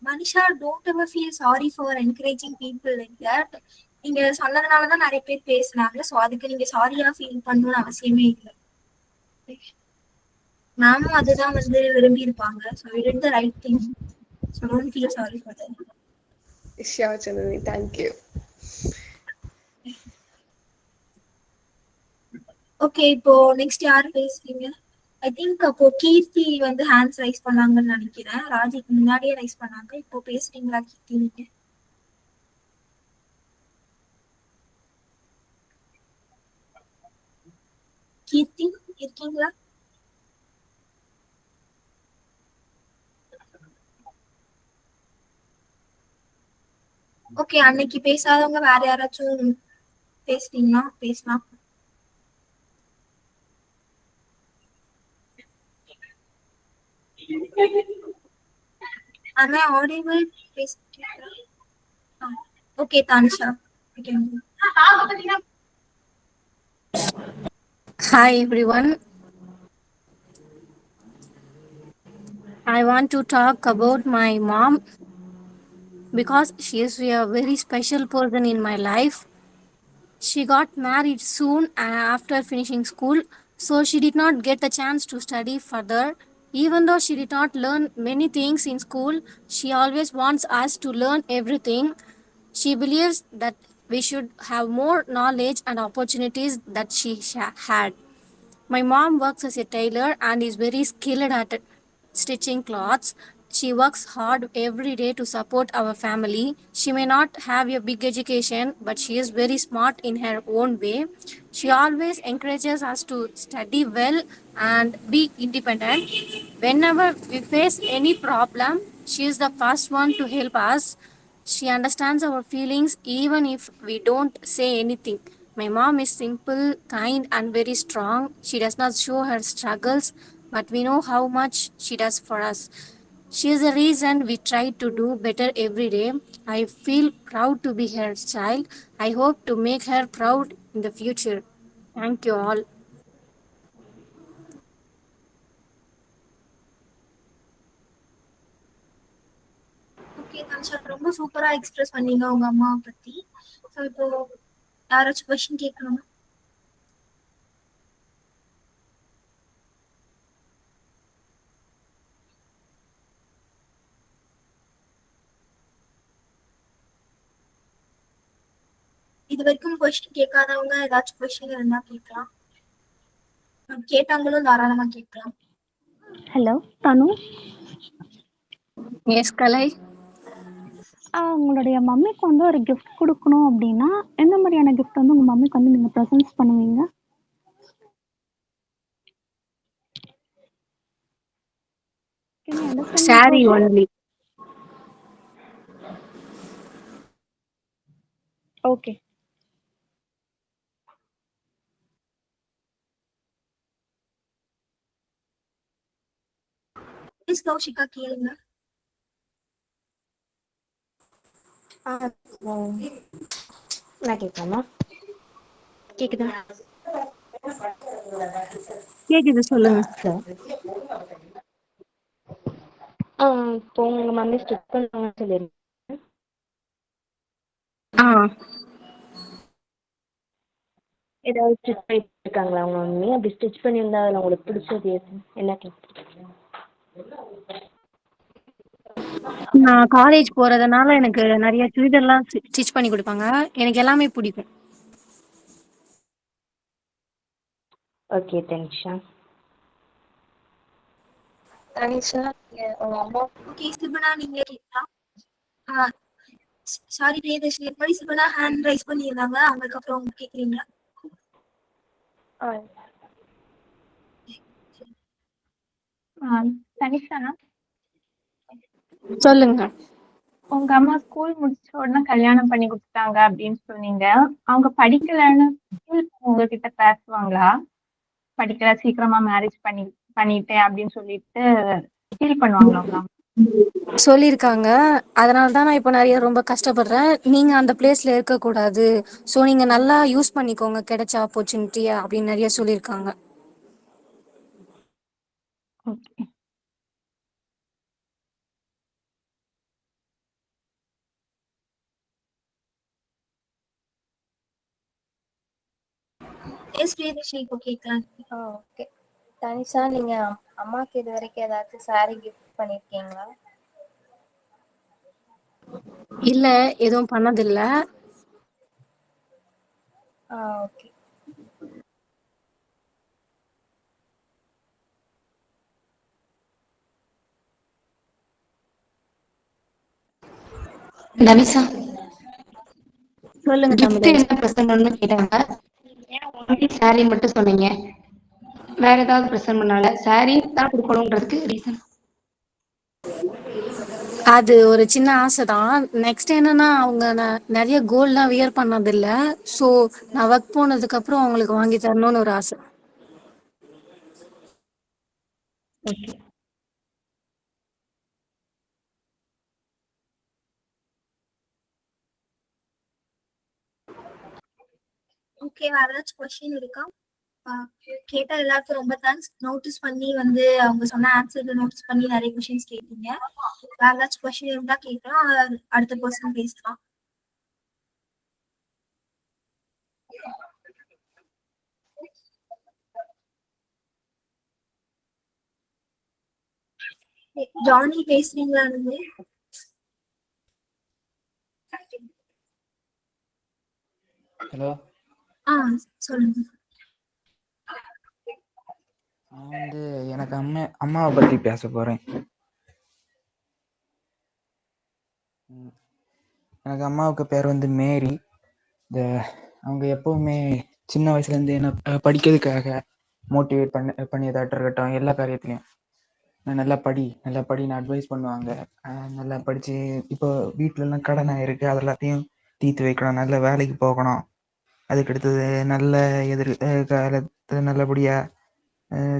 Manisha, don't ever feel sorry for encouraging people like that. நீங்க சொன்னதுனால தான் நிறைய பேர் பேசுனாங்க. So அதுக்கு நீங்க சாரியா ஃபீல் பண்ணணும்னு அவசியமே இல்லை. மேமும் அதுதான் விரும்பி இருப்பாங்க. So you did the right thing. So don't feel sorry for that. Sure Janani, thank you. Okay, இப்போ நெக்ஸ்ட் யார் பேசுறீங்க? ஐ திங்க் அப்போ கீர்த்தி ஹேண்ட்ஸ் ரைஸ் பண்ணாங்கன்னு நினைக்கிறேன். ராஜிக்கு முன்னாடியே ரைஸ் பண்ணாங்க. இப்போ பேசுறீங்களா கீர்த்தி? நீங்க கீர்த்தி இருக்கீங்களா? ஓகே, அன்னைக்கு பேசாதவங்க வேற யாராச்சும் பேசுறீங்களா? பேசலாம். Am I audible? Okay, Tanisha. Hi everyone. I want to talk about my mom because she is a very special person in my life. She got married soon after finishing school, so she did not get the chance to study further. Even though she did not learn many things in school, she always wants us to learn everything. She believes that we should have more knowledge and opportunities that she had. My mom works as a tailor and is very skilled at stitching clothes. She works hard every day to support our family. She may not have a big education, but she is very smart in her own way. She always encourages us to study well and be independent. Whenever we face any problem, she is the first one to help us. She understands our feelings even if we don't say anything. My mom is simple, kind, and very strong. She does not show her struggles, but we know how much she does for us. She is the reason we try to do better every day. I feel proud to be her child. I hope to make her proud in the future. Thank you all. Okay Dhanusha, ரொம்ப சூப்பரா express பண்ணீங்க உங்க அம்மாவை பத்தி. So இப்போ யாராச்சும் question கேட்கணுமா? இது வரைக்கும் கொஸ்டின் கேட்காதவங்க ஏதாச்சும் கொஸ்டின் இருந்தா கேட்கலாம். கேட்டாங்களும் தாராளமா கேட்கலாம். ஹலோ தனு. எஸ் கலை. உங்களுடைய மம்மிக்கு வந்து ஒரு கிஃப்ட் கொடுக்கணும் அப்படின்னா எந்த மாதிரியான கிஃப்ட் வந்து உங்க மம்மிக்கு வந்து நீங்க ப்ரெசென்ட் பண்ணுவீங்க? Saree only. Okay. Miss Kaushika கேளுங்க. நான் கேட்கலாமா? கேக்குதா? கேக்குது, சொல்லுங்க. இப்போ உங்க மம்மி ஸ்டிச் பண்ணுவாங்கன்னு சொல்லிருந்தேன். ஏதாவது ஸ்டிச் பண்ணிட்டு இருக்காங்களா உங்க மம்மி? அப்படி ஸ்டிச் பண்ணியிருந்தா அதில் உங்களுக்கு பிடிச்சது என்ன கிளாஸ்? நான் காலேஜ் போறதுனால எனக்கு நிறைய சுடிதார்லாம் ஸ்டிச் பண்ணி கொடுப்பாங்க. எனக்கு எல்லாமே பிடிக்கும். ஓகே தனிஷா. தனிஷா, உங்க அம்மா. ஓகே சிபனா, நீங்க கேட்கலாம். சாரி பிரியதர்ஷினி, எப்படி சிபனா ஹேண்ட் ரைஸ் பண்ணியிருந்தாங்க, அவங்களுக்கு அப்புறம் கேட்குறீங்களா? தனிஷா, சொல்லுங்க. உங்க அம்மா ஸ்கூல் முடிச்ச உடனே கல்யாணம் பண்ணி கொடுத்துட்டாங்க அப்படின்னு சொன்னீங்க. அவங்க படிக்கலன்னு உங்ககிட்ட பேசுவாங்களா? படிக்கல, சீக்கிரமா மேரேஜ் பண்ணிட்டேன் அப்படின்னு சொல்லிட்டு ஃபீல் பண்ணுவாங்களா? சொல்லியிருக்காங்க. அதனால தான் நான் இப்போ நிறைய ரொம்ப கஷ்டப்படுறேன். நீங்க அந்த பிளேஸ்ல இருக்கக்கூடாது, ஸோ நீங்க நல்லா யூஸ் பண்ணிக்கோங்க கிடைச்ச ஆப்பர்ச்சுனிட்டியை அப்படின்னு நிறைய சொல்லியிருக்காங்க. ஓகே. எஸ் பிரியதர்ஷினி, இப்போ கேட்கலாம். ஓகே. தனிஷா, நீங்க அம்மாக்கு இது வரைக்கும் ஏதாச்சும் சாரி கிஃப்ட் பண்ணிருக்கீங்களா? இல்ல, எதுவும் பண்ணதில்ல. ஓகே. தனிஷா, சொல்லுங்க. gift என்ன ப்ரெசென்ட் பண்ணணும்னு கேட்டாங்க. ஏன் ஒன்லி சாரி மட்டும் சொன்னீங்க? வேற ஏதாவது ப்ரெசென்ட் பண்ணால? சாரி தான் கொடுக்கணுன்றதுக்கு ரீசன்? அது ஒரு சின்ன ஆசை தான். நெக்ஸ்ட் என்னன்னா, அவங்க நிறைய கோல்ட்லாம் வியர் பண்ணதில்ல. ஸோ நான் ஒர்க் போனதுக்கு அப்புறம் அவங்களுக்கு வாங்கி தரணும்னு ஒரு ஆசை. ஓகே. ஓகே, வேற ஏதாச்சும் கொஸ்டின் இருக்கா? கேட்டா எல்லாருக்கும் ரொம்ப தேங்க்ஸ். நோட்டீஸ் பண்ணி வந்து அவங்க சொன்ன ஆன்சர் நோட்டீஸ் பண்ணி நிறைய கொஸ்டின்ஸ் கேட்டீங்க. வேற ஏதாச்சும் கொஸ்டின் இருந்தா கேட்கலாம், அடுத்த பர்சன் பேசலாம். ஜானி பேசுறீங்களா? நீங்க ஹலோ. சொல்லுங்க. நான் வந்து எனக்கு அம்மாவை பற்றி பேச போகிறேன். ம். எனக்கு அம்மாவுக்கு பேர் வந்து மேரி. இந்த அவங்க எப்பவுமே சின்ன வயசுலேருந்து என்ன படிக்கிறதுக்காக மோட்டிவேட் பண்ணியதாட்டம் இருக்கட்டும், எல்லா காரியத்துலையும். நல்லா படி, நல்லா படின்னு அட்வைஸ் பண்ணுவாங்க. நல்லா படிச்சு இப்போ வீட்லலாம் கடன் ஆயிருக்கு. அது எல்லாத்தையும் தீர்த்து வைக்கணும். நல்ல வேலைக்கு போகணும். அதுக்கு அடுத்தது நல்ல காலத்துல நல்லபடியா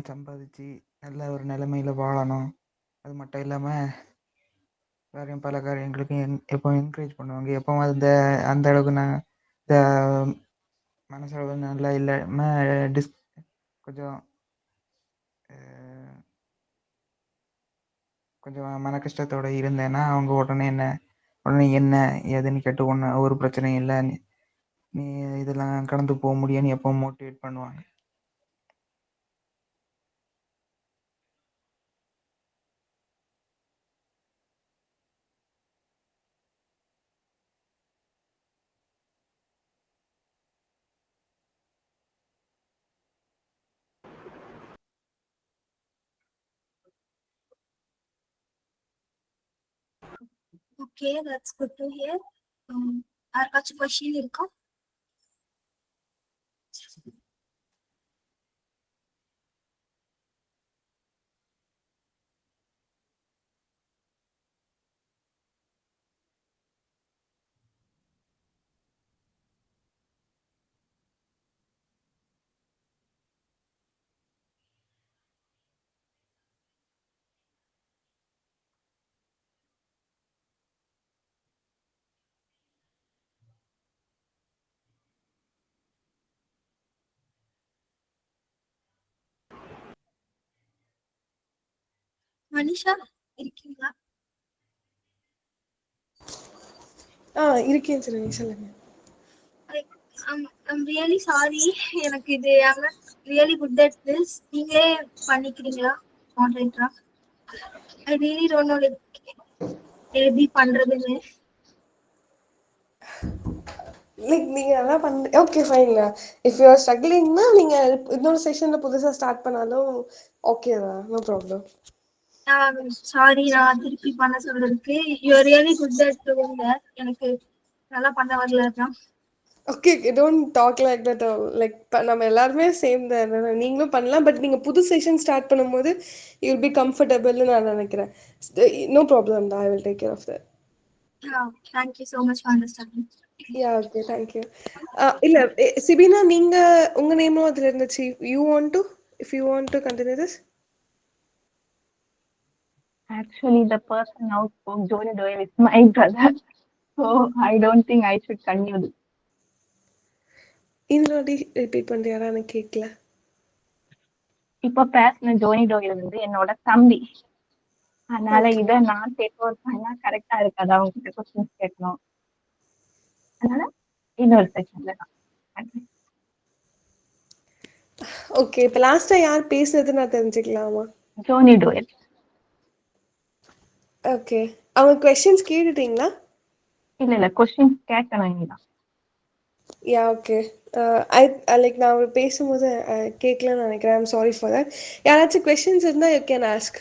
சம்பாதிச்சு நல்ல ஒரு நிலைமையில வாழணும். அது மட்டும் இல்லாம பல காரியங்களுக்கும் எப்பவும் என்கரேஜ் பண்ணுவாங்க. எப்பவும் அந்த அளவுக்கு நான் இந்த மனசளவு நல்லா இல்லாம கொஞ்சம் கொஞ்சம் மன கஷ்டத்தோட இருந்தேன்னா, அவங்க உடனே என்ன ஏதுன்னு கேட்டு ஒரு பிரச்சனையும் இல்ல. நீ இதெல்லாம் கடந்து போ முடியும்னு எப்பவும் மோட்டிவேட் பண்ணுவாங்க. Okay, that's good to hear. யாருக்காச்சும் கொஸ்டின் இருக்கா? மனிஷா இருக்கீங்களா? இருக்கேன் சொல்லுங்க சொல்லுங்க. I'm really sorry. எனக்கு இது I'm not really good at this. நீங்களே பண்ணிக்கிறீங்களா மாடரேட்டரா? I really don't know like எப்படி பண்றதுன்னு. லைக் நீங்க அதான் பண்ண okay fine. If you are ஸ்ட்ரகிளிங்னா நீங்க இன்னொரு செஷன்ல புதுசா ஸ்டார்ட் பண்ணாலும் ஓகே தான், நோ ப்ராப்ளம். சாரி, நான் திருப்பி பண்ண சொல்றதுக்கு. You are really good at doing that. எனக்கு நல்லா பண்ண வரல தான். Okay, don't talk like that. Like நம்ம எல்லாருமே சேம் தான். நீங்களும் பண்ணலாம், பட் நீங்க புது செஷன் ஸ்டார்ட் பண்ணும்போது யூ வில் பி கம்ஃபர்டபிள்னு நான் நினைக்கிறேன். நோ ப்ராப்ளம் தான், I will take care of that. Thank you so much for understanding. Yeah, okay, thank you. இல்ல சிபினா, நீங்க உங்க நேமும் அதுல இருந்துச்சு. If you want to continue this. Actually, the person now spoke Joni Doyle is my brother. So I don't think I should continue this. இன்னொரு repeat பண்றியாரா? எனக்கு கேட்கல. இப்ப பேசின ஜோனி டோயில் வந்து என்னோட தம்பி. அதனால இதை நான் டேக் ஓவர் பண்ணா கரெக்டா இருக்காது. அவங்க கிட்ட கொஸ்டின்ஸ் கேட்கணும். அதனால இன்னொரு செக்ஷன்ல நான் ஓகே, இப்ப லாஸ்டா யார் பேசுனது நான் தெரிஞ்சுக்கலாமா? ஜோனி டோயல். ஓகே, அவங்க क्वेश्चंस கேட்டுட்டீங்களா? இல்ல கொஸ்டின்ஸ் கேட்கணும் இனிதான். Yeah okay. ஐ லைக் நான் பேசும்போது கேட்கலன்னு நினைக்கிறேன். I'm sorry for that. யாராச்சும் क्वेश्चंस இருந்தா யூ கேன் ஆஸ்க்.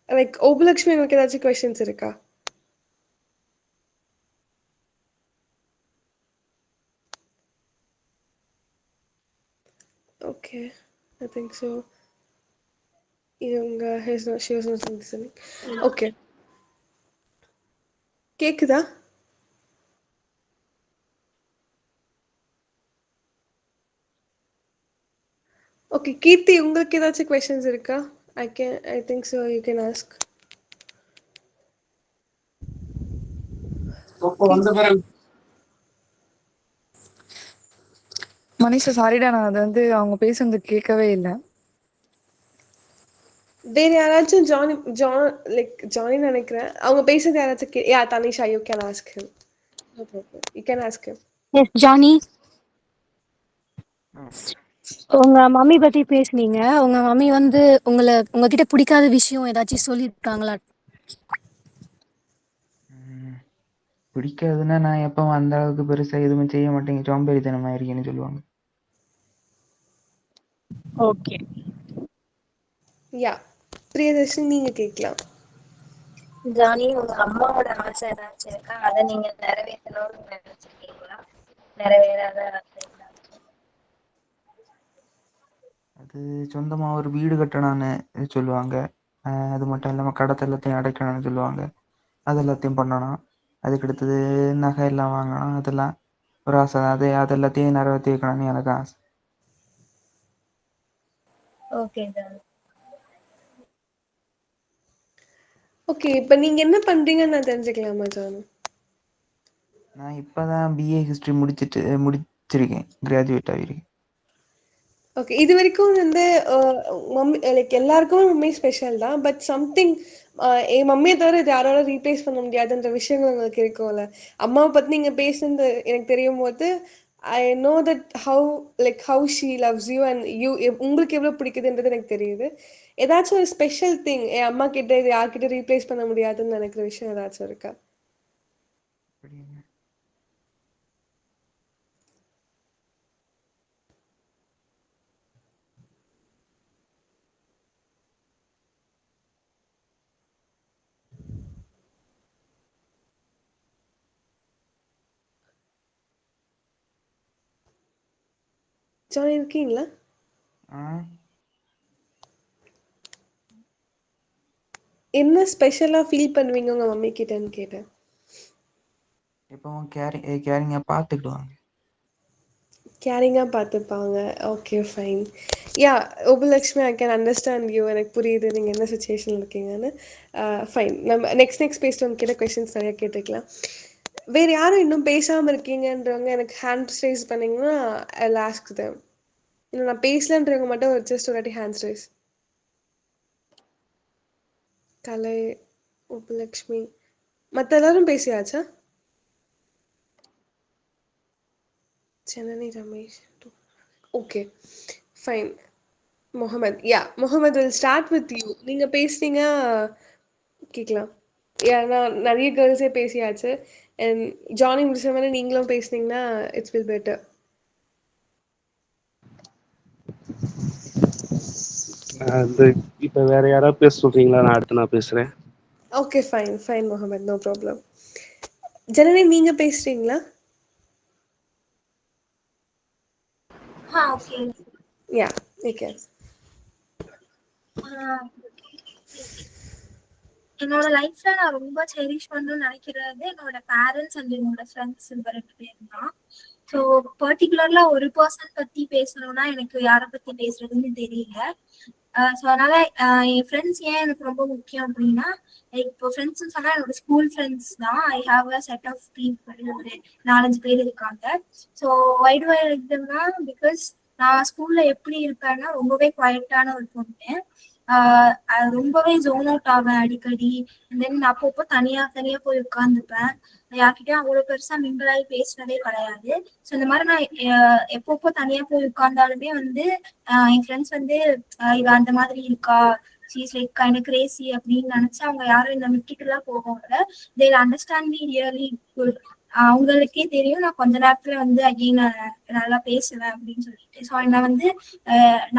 லைக் ஓபலக்ஷ்மி, உங்களுக்கு ஏதாச்சும் क्वेश्चंस இருக்கா? ஓகே, ஐ திங்க் ஸோ. இவங்க she was not listening. Okay, கேக்குதா? ஓகே கீர்த்தி, உங்களுக்கு ஏதாச்சும் क्वेश्चंस இருக்கா? I think so, you can ask. Manisha சாரிடா, நான் அது வந்து அவங்க பேசுறது கேட்கவே இல்லை. வேற யாராச்சும் ஜானி நினைக்கிறேன். அவங்க பேசுறது யாராச்சும் யா Tanisha, you can ask him. No problem, you can ask him. Yes, Johnny. உங்க மம்மி பத்தி பேசுனீங்க. உங்க மம்மி வந்து உங்ககிட்ட பிடிக்காத விஷயம் ஏதாச்சும் சொல்லியிருக்காங்களா? பிடிக்காதுன்னா நான் எப்பவும் அந்த அளவுக்கு பெருசா எதுவுமே செய்ய மாட்டேங்க, சோம்பேறித்தனமா இருக்கேன்னு சொல்லுவாங்க. ஓகே. யா பிரியதர்ஷினி நீங்க கேட்கலாம். ஜானி, உங்க அம்மாவோட ஆசை ஏதாச்சும் இருக்கா? அதை நீங்க நிறைவேற்றணும்னு நினைச்சிருக்கீங்களா? நிறைவேறாத ஆசை ஏதாச்சும்? அது சொந்தமாக ஒரு வீடு கட்டணும்னு சொல்லுவாங்க. அது மட்டும் இல்லாமல் கடத்தை எல்லாத்தையும் அடைக்கணும்னு சொல்லுவாங்க. அது எல்லாத்தையும் பண்ணணும். அதுக்கு அடுத்தது நகை எல்லாம் வாங்கணும். அதெல்லாம் ஒரு ஆசை. அது எல்லாத்தையும் நிறைவேற்றி வைக்கணும்னு எனக்கு ஆசை. Okay Johnny. ஓகே, இப்போ நீங்க என்ன பண்றீங்கன்னு நான் தெரிஞ்சுக்கலாமா ஜானு? நான் இப்போ தான் பிஏ ஹிஸ்ட்ரி முடிச்சிருக்கேன். கிராஜுவேட் ஆகிருக்கேன். ஓகே, இது வரைக்கும் வந்து மம்மி லைக் எல்லாருக்குமே மம்மி ஸ்பெஷல் தான். பட் சம்திங் என் மம்மியை தவிர இது யாரால ரீப்ளேஸ் பண்ண முடியாதுன்ற விஷயங்கள் உங்களுக்கு இருக்கும்ல. அம்மாவை பற்றி நீங்கள் பேசுனது எனக்கு தெரியும் போது I know that how she loves you and you உங்களுக்கு எவ்வளோ பிடிக்குதுன்றது எனக்கு தெரியுது. ஏதாச்சும் ஒரு ஸ்பெஷல் திங் என் அம்மா கிட்ட இது யார்கிட்ட ரீப்ளேஸ் பண்ண முடியாதுன்னு நினைக்கிற விஷயம் ஏதாச்சும் இருக்கா? ஜானி இருக்கீங்களா? என்ன ஸ்பெஷலாக ஃபீல் பண்ணுவீங்க உங்கள் மம்மி கிட்டன்னு கேட்டேன். எப்பவும் கேரிங்காக பார்த்துக்கிடுவாங்க. கேரிங்காக பார்த்துப்பாங்க. Okay fine. Yeah Upalakshmi, I can understand you. எனக்கு புரியுது நீங்கள் என்ன சுச்சுவேஷனில் இருக்கீங்கன்னு. ஃபைன், நம்ம நெக்ஸ்ட் பேசிட்டு உங்ககிட்ட கொஷின்ஸ் நிறையா கேட்டுக்கலாம். வேறு யாரும் இன்னும் பேசாமல் இருக்கீங்கன்றவங்க எனக்கு ஹேண்ட் ரைஸ் பண்ணிங்கன்னா ஐ வில் ஆஸ்க் தெம். இல்லை நான் பேசலன்றவங்க மட்டும் ஜஸ்ட் ஒரு வாட்டி ஹேண்ட்ஸ் ரைஸ். கலை, உபலக்ஷ்மி, மற்ற எல்லாரும் பேசியாச்சா? Janani, Ramesh. Okay fine. Muhammad, yeah Muhammad will start with you. நீங்கள் பேசுனீங்க கேட்கலாம். ஏன்னா நிறைய கேர்ள்ஸே பேசியாச்சு. அண்ட் ஜானி முடிச்ச மாதிரி நீங்களும் பேசுனீங்கன்னா இட்ஸ் வில் பெட்டர். இப்போ வேற யாராவது பேச சொல்றீங்களா? நான் அடுத்து நான் பேசுறேன். Okay fine fine Mohammed, no problem. Janani நீங்கள் பேசுறீங்களா? ஓகே. Yeah okay. என்னோட லைஃப்ல நான் ரொம்ப செரிஷ் பண்ணணும்னு நினைக்கிறது என்னோட பேரண்ட்ஸ் அண்ட் என்னோட ஃப்ரெண்ட்ஸ் இந்த 2 பேரும் தான். ஸோ பர்டிகுலர்லா ஒரு பர்சன் பத்தி பேசணும்னா எனக்கு யாரை பத்தி பேசுறதுன்னு தெரியல. ஸோ அதனால என் ஃப்ரெண்ட்ஸ் ஏன் எனக்கு ரொம்ப முக்கியம் அப்படின்னா, இப்போ ஃப்ரெண்ட்ஸ்னு சொன்னா என்னோட ஸ்கூல் ஃப்ரெண்ட்ஸ் தான். I have a set of people, ஒரு 4-5 பேர் இருக்காங்க. ஸோ வைடு வைடுனா பிகாஸ் நான் ஸ்கூல்ல எப்படி இருப்பேன்னா ரொம்பவே குவைட்டான ஒரு பொண்ணு. ரொம்பவே ஜோன் அவுட் ஆவேன் அடிக்கடி. தென் அப்பப்போ தனியா போய் உட்காந்துப்பேன். யார்கிட்டயும் அவ்வளவு பெருசா மிங்கிள் ஆகி பேசுனதே கிடையாது. ஸோ இந்த மாதிரி நான் எப்பப்போ தனியா போய் உட்கார்ந்தாலுமே வந்து என் ஃப்ரெண்ட்ஸ் வந்து இவ அந்த மாதிரி இருக்கா, she's like kind of crazy அப்படின்னு நினைச்சு அவங்க யாரும் என்ன விட்டுட்டுலாம் போவாங்க. They understand me really good. அவங்களுக்கே தெரியும் நான் கொஞ்ச நேரத்துல வந்து அகைன் நல்லா பேசுவேன் அப்படின்னு சொல்லிட்டு. ஸோ நான் வந்து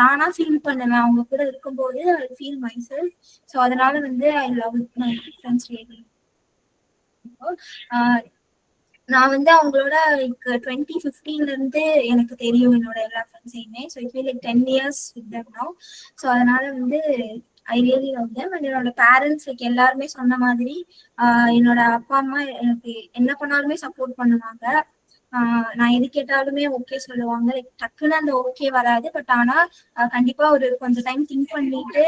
நானா ஃபீல் பண்ணுவேன் அவங்க கூட இருக்கும்போது. I feel myself. So அதனால வந்து I love my friends really. நான் வந்து அவங்களோட 2015 இருந்து எனக்கு தெரியும் என்னோட எல்லா ஃப்ரெண்ட்ஸையுமே. So it's like 10 years with them now. So அதனால வந்து I really love them. And என்னோட பேரண்ட்ஸ் லைக் எல்லாருமே சொன்ன மாதிரி என்னோட அப்பா அம்மா எனக்கு என்ன பண்ணாலுமே சப்போர்ட் பண்ணுவாங்க. நான் எது கேட்டாலுமே ஓகே சொல்லுவாங்க. லைக் டக்குன்னு அந்த ஓகே வராது. பட் ஆனா கண்டிப்பா ஒரு கொஞ்சம் டைம் திங்க் பண்ணிட்டு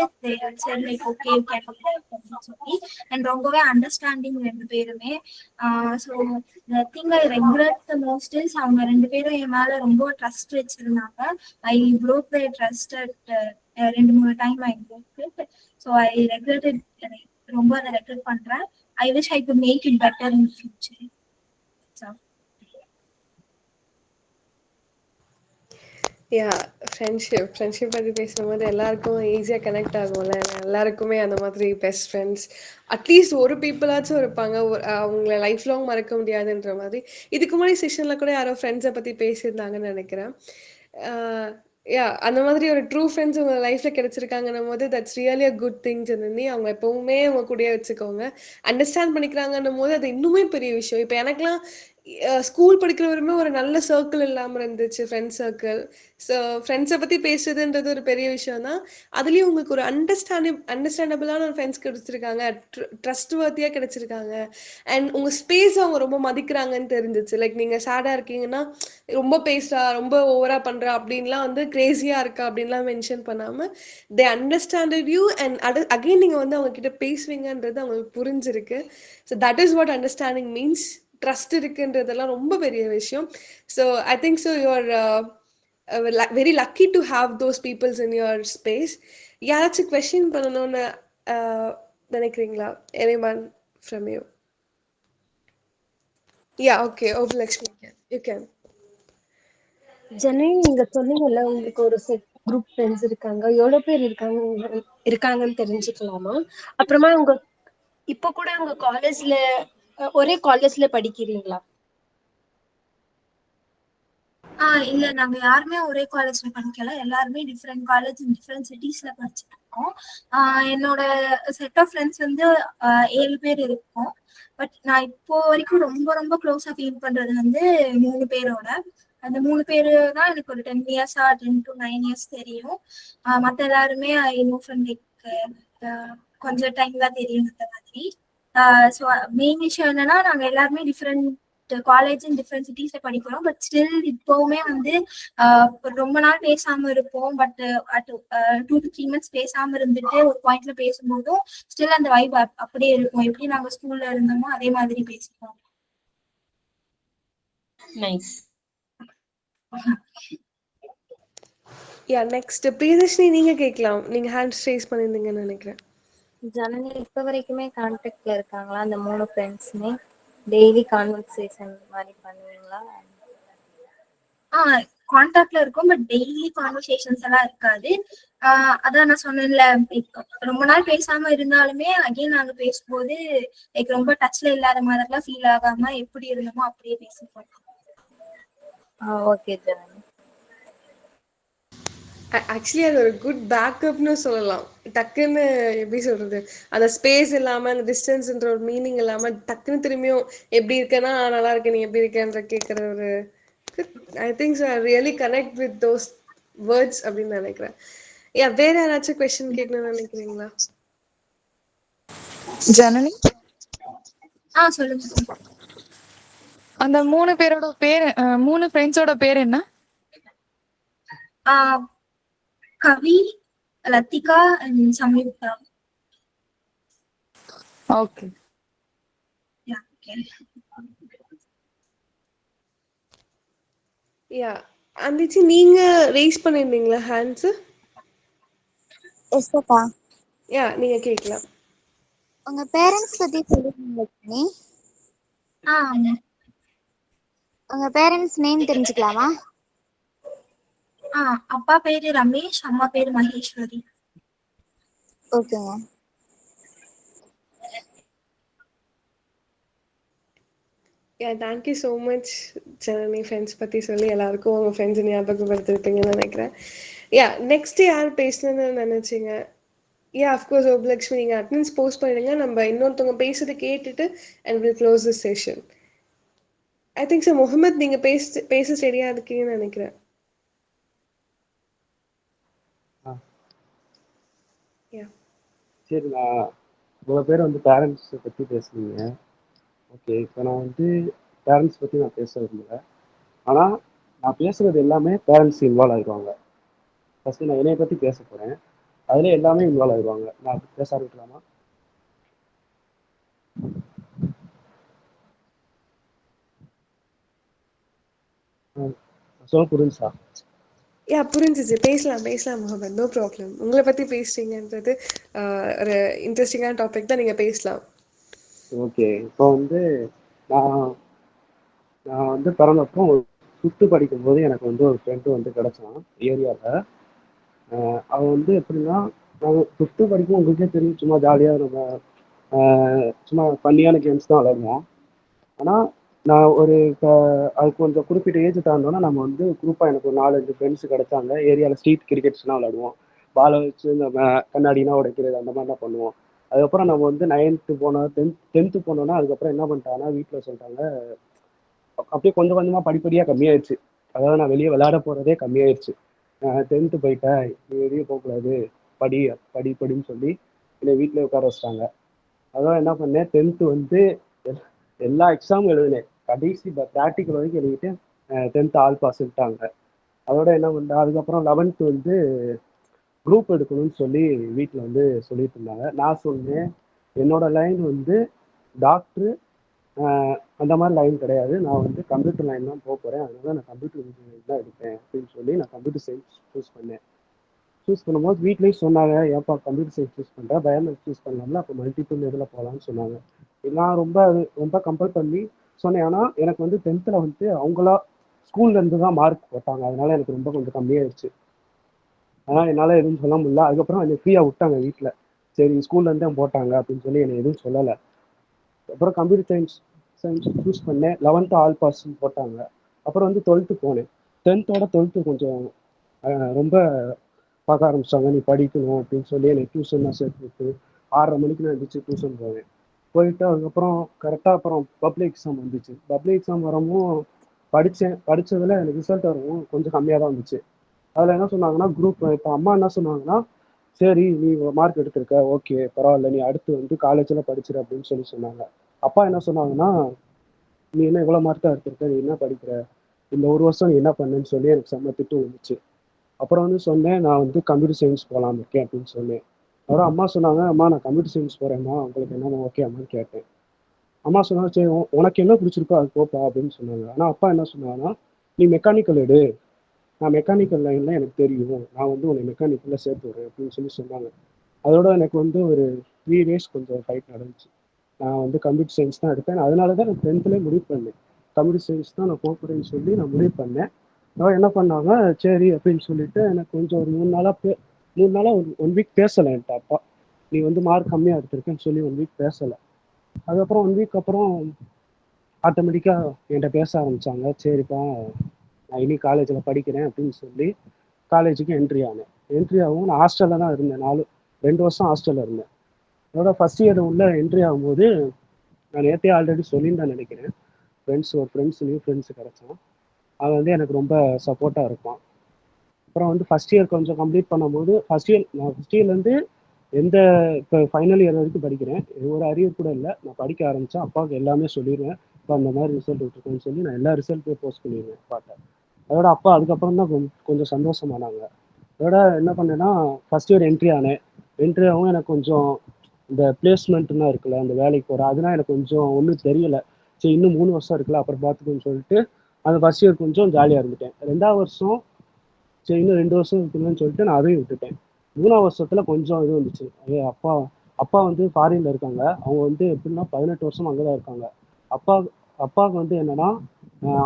சரி லைக் ஓகே அப்படின்னு சொல்லி. அண்ட் ரொம்பவே அண்டர்ஸ்டாண்டிங் 2 பேருமே. So the thing I regret the most is அவங்க 2 பேரும் என் மேல ரொம்ப ட்ரஸ்ட் வச்சிருந்தாங்க. ஐ broke their trust at 2-3 time I broke it. So I regret it. ரொம்ப அதை ரெக்ரெட் பண்றேன். I wish I could make it better in the future. So yeah friendship பற்றி பேசும்போது எல்லாருக்கும் ஈஸியாக கனெக்ட் ஆகும்ல. எல்லாருக்குமே அந்த மாதிரி பெஸ்ட் ஃப்ரெண்ட்ஸ் அட்லீஸ்ட் ஒரு பீப்புளாச்சும் இருப்பாங்க, அவங்கள லைஃப் லாங் மறக்க முடியாதுன்ற மாதிரி. இதுக்கு முன்னாடி செஷனில் கூட யாரோ ஃப்ரெண்ட்ஸை பற்றி பேசியிருந்தாங்கன்னு நினைக்கிறேன். அந்த மாதிரி ஒரு ட்ரூ ஃப்ரெண்ட்ஸ் உங்க லைஃப்ல கிடைச்சிருக்காங்கன்னும் போது that's really a good thing Janani. அவங்க எப்பவுமே உங்க கூடயே வச்சுக்கோங்க. அண்டர்ஸ்டாண்ட் பண்ணிக்கிறாங்கன்னும் போது அது இன்னுமே பெரிய விஷயம். இப்போ எனக்கெல்லாம் ஸ்கூல் படிக்கிற வரையுமே ஒரு நல்ல சர்க்கிள் இல்லாமல் இருந்துச்சு, ஃப்ரெண்ட்ஸ் சர்க்கிள். ஸோ ஃப்ரெண்ட்ஸை பற்றி பேசுறதுன்றது ஒரு பெரிய விஷயம் தான். அதுலேயும் உங்களுக்கு ஒரு அண்டர்ஸ்டாண்டபிளான ஒரு ஃப்ரெண்ட்ஸ் கிடைச்சிருக்காங்க, ட்ரஸ்ட் வர்த்தியாக கிடைச்சிருக்காங்க. அண்ட் உங்கள் ஸ்பேஸ் அவங்க ரொம்ப மதிக்கிறாங்கன்னு தெரிஞ்சிச்சு. லைக் நீங்கள் சேடாக இருக்கீங்கன்னா ரொம்ப பேசுறா, ரொம்ப ஓவரா பண்றா அப்படின்லாம் வந்து கிரேசியா இருக்கா அப்படின்லாம் மென்ஷன் பண்ணாம they understood you. And again நீங்க வந்து அவங்க கிட்ட பேசுவீங்கன்றது அவங்களுக்கு புரிஞ்சிருக்கு. So that is what understanding means. Trust இருக்குன்றதெல்லாம் ரொம்ப பெரிய விஷயம். So I think so you are very lucky to have those peoples in your space. யாராச்சும் கொஸ்டின் பண்ணணும்னு நினைக்கிறீங்களா? Anyone from you? Okay, Opalakshmi you can. Janani, நீங்க சொன்னீங்கல்ல உங்களுக்கு ஒரு செட் குரூப் ஃப்ரெண்ட்ஸ் இருக்காங்க, எவ்வளவு பேர் இருக்காங்கன்னு தெரிஞ்சுக்கலாமா? அப்புறமா உங்க இப்போ கூட உங்க காலேஜ்ல ஒரே காலேஜ்ல படிக்கிறீங்களா? இல்ல, நாங்க யாருமே ஒரே காலேஜ்ல படிக்கல. எல்லாருமே டிஃப்ரெண்ட் காலேஜ் டிஃப்ரெண்ட் சிட்டிஸ்ல படிச்சுட்டு இருக்கோம். என்னோட செட் ஆஃப் ஃப்ரெண்ட்ஸ் வந்து 7 பேர் இருக்கோம். பட் நான் இப்போ வரைக்கும் ரொம்ப ரொம்ப க்ளோஸா ஃபீல் பண்றது வந்து 3 பேரோட. அந்த 3 பேரு தான் எனக்கு ஒரு 10 இயர்ஸா 10 to 9 இயர்ஸ் தெரியும். மற்ற எல்லாருமே இன்னும் ஃப்ரெண்ட் கொஞ்சம் டைம் தான் தெரியும் அந்த மாதிரி. ஸோ மெயின் விஷயம் என்னன்னா, நாங்க எல்லாருமே டிஃப்ரெண்ட் காலேஜ் இன் டிஃப்ரெண்ட் சிட்டிஸ்ல படிக்கிறோம். பட் ஸ்டில் இப்போவுமே வந்து ரொம்ப நாள் பேசாம இருப்போம். பட் 2 to 3 months பேசாம இருந்துட்டு ஒரு பாயிண்ட்ல பேசும்போதும் ஸ்டில் அந்த வைப் அப்படியே இருக்கும். எப்படி நாங்க ஸ்கூல்ல இருந்தோமோ அதே மாதிரி பேசுவோம். நைஸ். நெக்ஸ்ட் பிரியதர்ஷினி, நீங்க கேட்கலாம். நீங்க ஹேண்ட் ரேஸ் பண்ணிருந்தீங்கன்னு நினைக்கிறேன். ஜனனி இப்ப வரைக்குமே கான்டாக்ட்ல இருக்காங்களா அந்த 3 ஃப்ரெண்ட்ஸுமே? டெய்லி கான்வர்சேஷன் மாதிரி பண்ணுவீங்களா? கான்டாக்ட்ல இருக்கும், பட் டெய்லி கான்வர்சேஷன்ஸ் எல்லாம் இருக்காது. அதான் நான் சொன்னேன்ல, ரொம்ப நாள் பேசாம இருந்தாலுமே அகைன் நாங்க பேசும்போது லைக் ரொம்ப டச்ல இல்லாத மாதிரிலாம் ஃபீல் ஆகாம எப்படி இருந்தோமோ அப்படியே பேசிப்போம். ஓகே ஜனனி. ஆக்சுவலி அது ஒரு குட் பேக்கப்னு சொல்லலாம். டக்குன்னு எப்படி சொல்றது, அந்த ஸ்பேஸ் இல்லாம அந்த டிஸ்டன்ஸ்ன்ற ஒரு மீனிங் இல்லாம டக்குன்னு திரும்பியும் எப்படி இருக்கேன்னா நல்லா இருக்கு, நீ எப்படி இருக்கேன்ற கேட்கற ஒரு I think I really connect with those words அப்படின்னு நினைக்கிறேன். வேற யாராச்சும் கொஸ்டின் கேட்கணும்னு நினைக்கிறீங்களா? ஜனனி, சொல்லுங்க. அந்த 3 பேரோட பேர் 3 ஃப்ரெண்ட்ஸோட பேர் என்ன? கவி, லத்திகா அண்ட் சம்யுக்தா. ஓகே. அந்திச்சி, நீங்க ரேஸ் பண்ணிருந்தீங்களா ஹேண்ட்ஸ்? எஸ் அக்கா. நீங்க கேட்கலாம். உங்க பேரண்ட்ஸ் பத்தி சொல்லுங்க நீ. உங்க பேரண்ட்ஸ் நேம் தெரிஞ்சுக்கலாமா? அப்பா பேரு ரமேஷ், அம்மா பேரு மகேஸ்வரி. ஓகேங்க. Thank you so much Janani. Friends பற்றி சொல்லி எல்லாருக்கும் உங்கள் ஃப்ரெண்ட்ஸ் ஞாபகப்படுத்திருப்பீங்கன்னு நினைக்கிறேன். நெக்ஸ்ட் யார் பேசணும்னு நினைச்சீங்க? அஃப்கோர்ஸ் ஓபலக்ஷ்மி, நீங்கள் அட்டெண்டன்ஸ் போஸ்ட் பண்ணிடுங்க. நம்ம இன்னொருத்தவங்க பேசுறதை கேட்டுட்டு and will close this session. I think sir Mohammed, நீங்கள் பேச ரெடியாக இருக்கீங்கன்னு நினைக்கிறேன். சரி, நான் இவ்வளோ பேர் வந்து பேரண்ட்ஸை பற்றி பேசுனீங்க. ஓகே, இப்போ நான் வந்து பேரண்ட்ஸ் பற்றி நான் பேச விரும்பல. ஆனால் நான் பேசுகிறது எல்லாமே பேரண்ட்ஸ் இன்வால்வ் ஆகிடுவாங்க. ஃபஸ்ட்டு நான் என்னைய பற்றி பேச போகிறேன், அதில் எல்லாமே இன்வால்வ் ஆகிடுவாங்க. நான் பேச ஆரம்பிக்கலாமா? சொல்ல புரிஞ்சா? புரிஞ்சிச்சு. பேசலாம் முகமது, நோ ப்ராப்ளம். உங்களை பற்றி பேசுறீங்கன்றது ஒரு இன்ட்ரெஸ்டிங்கான டாபிக் தான், நீங்கள் பேசலாம். ஓகே, இப்போ வந்து நான் வந்து பிறந்தப்போ 5th படிக்கும்போது எனக்கு வந்து ஒரு ஃப்ரெண்டு வந்து கிடச்சான் ஏரியாவில். அவன் வந்து எப்படின்னா, நாங்கள் 5th படிக்கும் உங்களுக்கே தெரியும், சும்மா ஜாலியாக நம்ம சும்மா ஃபன்னியான கேம்ஸ் தான் விளையாடுவோம். ஆனால் நான் ஒரு அது கொஞ்சம் குறிப்பிட்ட ஏஜ் தாண்டோன்னா நம்ம வந்து குரூப்பாக எனக்கு ஒரு 4-5 ஃப்ரெண்ட்ஸ் கிடைச்சாங்க. ஏரியாவில் ஸ்ட்ரீட் கிரிக்கெட்ஸ்லாம் விளையாடுவோம். பாலை வச்சு நம்ம கண்ணாடிலாம் உடைக்கிறது அந்த மாதிரிலாம் பண்ணுவோம். அதுக்கப்புறம் நம்ம வந்து 9th போனோம், 10th போனோன்னா அதுக்கப்புறம் என்ன பண்ணிட்டாங்கன்னா வீட்டில் சொல்லிட்டாங்க, அப்படியே கொஞ்சம் கொஞ்சமாக படிப்படியாக கம்மியாயிடுச்சு. அதாவது நான் வெளியே விளையாட போகிறதே கம்மியாயிடுச்சு. 10th போயிட்டேன், நீ வெளியே போகக்கூடாது, படி படி படின்னு சொல்லி என்னை வீட்டில் உட்கார வச்சிட்டாங்க. அதான் என்ன பண்ணேன், 10th வந்து எல்லா எக்ஸாமும் எழுதினேன். கடைசி ப்ராக்டிக்கல் வரைக்கும் எழுதிட்டு 10th ஆல் பாஸ்ட்டாங்க. அதோட என்ன பண்ணேன், அதுக்கப்புறம் 11th வந்து குரூப் எடுக்கணும்னு சொல்லி வீட்டில் வந்து சொல்லிட்டு இருந்தாங்க. நான் சொன்னேன், என்னோட லைன் வந்து டாக்டரு அந்த மாதிரி லைன் கிடையாது, நான் வந்து கம்ப்யூட்டர் லைன் தான் போக போகிறேன், அதனால நான் கம்ப்யூட்டர் இன்ஜினியரிங் தான் எடுப்பேன் அப்படின்னு சொல்லி நான் கம்ப்யூட்டர் சயின்ஸ் சூஸ் பண்ணேன். சூஸ் பண்ணும்போது வீட்லேயும் சொன்னாங்க, ஏன்ப்பா கம்ப்யூட்டர் சயின்ஸ் சூஸ் பண்ணுறேன், பயோமேக்ஸ் சூஸ் பண்ணலாம்ல, அப்போ மல்டிபிள் இதில் போகலான்னு சொன்னாங்க. நான் ரொம்ப கம்பல் பண்ணி சொன்னேன். ஆனால் எனக்கு வந்து 10th வந்து அவங்களா ஸ்கூல்லேருந்து தான் மார்க் போட்டாங்க, அதனால எனக்கு ரொம்ப கொஞ்சம் கம்மியாயிடுச்சு. ஆனால் என்னால் எதுவும் சொல்ல முடியல. அதுக்கப்புறம் என்னை ஃப்ரீயாக விட்டாங்க வீட்டில். சரி ஸ்கூல்லேருந்து போட்டாங்க அப்படின்னு சொல்லி என்னை எதுவும் சொல்லலை. அப்புறம் கம்ப்யூட்டர் சயின்ஸ் சூஸ் பண்ணேன். 11th ஆல் பாஸ்ன்னு போட்டாங்க. அப்புறம் வந்து 12th போனேன். 10th-ஓட 12th கொஞ்சம் ரொம்ப பார்க்க ஆரம்பிச்சிட்டாங்க, நீ படிக்கணும் அப்படின்னு சொல்லி என்னை டியூஷன்லாம் சேர்த்து விட்டு 6:30 மணிக்கு நான் எழுந்திரிச்சு டியூஷன் போவேன். போயிட்டு அதுக்கப்புறம் கரெக்டாக அப்புறம் பப்ளிக் எக்ஸாம் வந்துச்சு. பப்ளிக் எக்ஸாம் வரவும் படித்ததில் எனக்கு ரிசல்ட் வரவும் கொஞ்சம் கம்மியாக தான் வந்துச்சு. அதில் என்ன சொன்னாங்கன்னா குரூப், இப்போ அம்மா என்ன சொன்னாங்கன்னா, சரி நீ மார்க் எடுத்திருக்க, ஓகே பரவாயில்ல, நீ அடுத்து வந்து காலேஜில் படிச்சிரு அப்படின்னு சொல்லி சொன்னாங்க. அப்பா என்ன சொன்னாங்கன்னா, நீ என்ன இவ்வளோ மார்க்காக எடுத்திருக்க, நீ என்ன படிக்கிற, இந்த ஒரு வருஷம் நீ என்ன பண்ணுன்னு சொல்லி எனக்கு செம்ம திட்டு வந்துச்சு. அப்புறம் வந்து சொன்னேன், நான் வந்து கம்ப்யூட்டர் சயின்ஸ் போகலாம் இருக்கேன் அப்படின்னு சொன்னேன். அப்புறம் அம்மா சொன்னாங்க, அம்மா நான் கம்ப்யூட்டர் சயின்ஸ் போகிறேம்மா, உங்களுக்கு என்னம்மா ஓகே அம்மான்னு கேட்டேன். அம்மா சொன்னாங்க, சரி உனக்கு என்ன பிடிச்சிருக்கோ அது போப்பா அப்படின்னு சொன்னாங்க. ஆனால் அப்பா என்ன சொன்னாங்கன்னா, நீ மெக்கானிக்கல் எடு, நான் மெக்கானிக்கல் லைனில் எனக்கு தெரியும், நான் வந்து உன்னை மெக்கானிக்கலில் சேர்த்து விட்றேன் அப்படின்னு சொல்லி சொன்னாங்க. அதோட எனக்கு வந்து ஒரு 3 days கொஞ்சம் ஃபைட் நடந்துச்சு. நான் வந்து கம்ப்யூட்டர் சயின்ஸ் தான் எடுப்பேன், அதனால தான் நான் 10th முடிவு பண்ணேன், கம்ப்யூட்டர் சயின்ஸ் தான் நான் போகிறேன்னு சொல்லி நான் முடிவு பண்ணேன். அப்புறம் என்ன பண்ணாங்க, சரி அப்படின்னு சொல்லிட்டு எனக்கு கொஞ்சம் ஒரு 3 நாளாக 1 வீக் பேசலை என்கிட்ட அப்பா. நீ வந்து மார்க் கம்மியாக எடுத்திருக்கேன்னு சொல்லி 1 வீக் பேசலை. அதுக்கப்புறம் 1 வீக் அப்புறம் ஆட்டோமேட்டிக்காக என்கிட்ட பேச ஆரம்பித்தாங்க. சரிப்பா நான் இனி காலேஜில் படிக்கிறேன் அப்படின்னு சொல்லி காலேஜுக்கு என்ட்ரி ஆனேன். என்ட்ரி ஆகும் நான் ஹாஸ்டலில் தான் இருந்தேன், 2 வருஷம் ஹாஸ்டலில் இருந்தேன். அதோட ஃபஸ்ட் இயர் உள்ள என்ட்ரி ஆகும்போது நான் நேற்றே ஆல்ரெடி சொல்லியிருந்தேன் நினைக்கிறேன், நியூ ஃப்ரெண்ட்ஸு கிடச்சான். அவன் வந்து எனக்கு ரொம்ப சப்போர்ட்டாக இருப்பான். அப்புறம் வந்து ஃபஸ்ட் இயர் கொஞ்சம் கம்ப்ளீட் பண்ணும்போது நான் ஃபஸ்ட் இயர்லேருந்து இப்போ ஃபைனல் இயர் வரைக்கும் படிக்கிறேன், ஒரு அரியர் கூட இல்லை. நான் படிக்க ஆரம்பித்தேன், அப்பாவுக்கு எல்லாமே சொல்லிடுவேன், இப்போ அந்த மாதிரி ரிசல்ட் விட்டுருக்கேன்னு சொல்லி நான் எல்லா ரிசல்ட்டையும் போஸ்ட் பண்ணிடுவேன் அப்பாட்ட. அதோட அப்பா அதுக்கப்புறம் தான் கொஞ்சம் சந்தோஷமானாங்க. அதோட என்ன பண்ணேன்னா, ஃபஸ்ட் இயர் என்ட்ரி ஆனேன். என்ட்ரி ஆகவும் எனக்கு கொஞ்சம் இந்த பிளேஸ்மெண்ட்லாம் இருக்குல்ல, அந்த வேலைக்கு போகிறேன், அதெல்லாம் எனக்கு கொஞ்சம் ஒன்றும் தெரியலை. சரி இன்னும் 3 வருஷம் இருக்குல்ல, அப்புறம் பார்த்துக்கணும்னு சொல்லிட்டு அந்த ஃபஸ்ட் இயர் கொஞ்சம் ஜாலியாக இருந்துட்டேன். 2வது வருஷம் சரி இன்னும் 2 வருஷம் இருக்குன்னு சொல்லிட்டு நான் அதையும் விட்டுட்டேன். 3வது வருஷத்துல கொஞ்சம் இது வந்துச்சு. அப்பா வந்து ஃபாரின்ல இருக்காங்க. அவங்க வந்து எப்படின்னா 18 வருஷம் அங்கே தான் இருக்காங்க. அப்பா அப்பாவுக்கு வந்து என்னன்னா,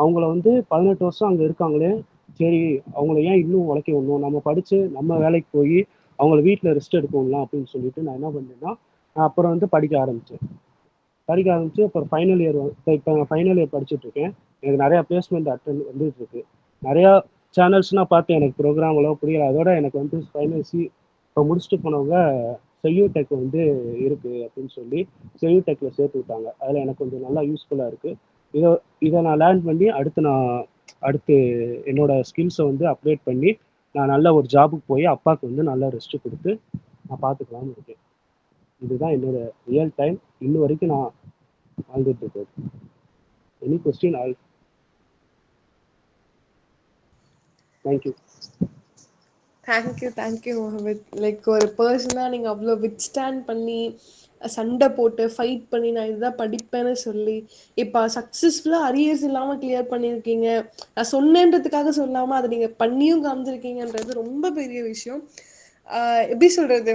அவங்கள வந்து 18 வருஷம் அங்கே இருக்காங்களே, சரி அவங்கள ஏன் இன்னும் உழைக்க விடணும், நம்ம படித்து நம்ம வேலைக்கு போய் அவங்கள வீட்டில் ரெஸ்ட் எடுக்க விடலாம் அப்படின்னு சொல்லிட்டு நான் என்ன பண்ணேன்னா, அப்புறம் வந்து படிக்க ஆரம்பிச்சு அப்புறம் ஃபைனல் இயர் இப்போ நான் ஃபைனல் இயர் படிச்சுட்டு இருக்கேன். எனக்கு நிறையா பிளேஸ்மெண்ட் வந்துட்டு இருக்கு. நிறையா சேனல்ஸ்லாம் பார்த்து எனக்கு ப்ரோக்ராம் அவ்வளோ புரியல. அதோட எனக்கு வந்து ஃபைனல் இப்போ முடிச்சுட்டு போனவங்க செய்யூ டெக் வந்து இருக்குது அப்படின்னு சொல்லி செய்யூ டெக்கில் சேர்த்து விட்டாங்க. அதில் எனக்கு கொஞ்சம் நல்லா யூஸ்ஃபுல்லாக இருக்குது. இதை நான் லேர்ன் பண்ணி அடுத்து என்னோட ஸ்கில்ஸை வந்து அப்டேட் பண்ணி நான் நல்ல ஒரு ஜாபுக்கு போய் அப்பாவுக்கு வந்து நல்லா ரெஸ்ட்டு கொடுத்து நான் பார்த்துக்கலாம்னு இருக்கேன். இதுதான் என்னோட ரியல் டைம் இன்னும் வரைக்கும் நான் வாழ்ந்துட்டு இருக்கேன். Any question all. Thank you. Thank you Mohammed. Like ஒரு பர்சனாக நீங்கள் அவ்வளோ வித் ஸ்டாண்ட் பண்ணி சண்டை போட்டு ஃபைட் பண்ணி நான் இதுதான் படிப்பேன்னு சொல்லி இப்போ சக்ஸஸ்ஃபுல்லாக அரியர்ஸ் இல்லாமல் கிளியர் பண்ணியிருக்கீங்க. நான் சொன்னேன்றதுக்காக சொல்லாமல் அதை நீங்கள் பண்ணியும் காமிச்சிருக்கீங்கன்றது ரொம்ப பெரிய விஷயம். எப்படி சொல்கிறது,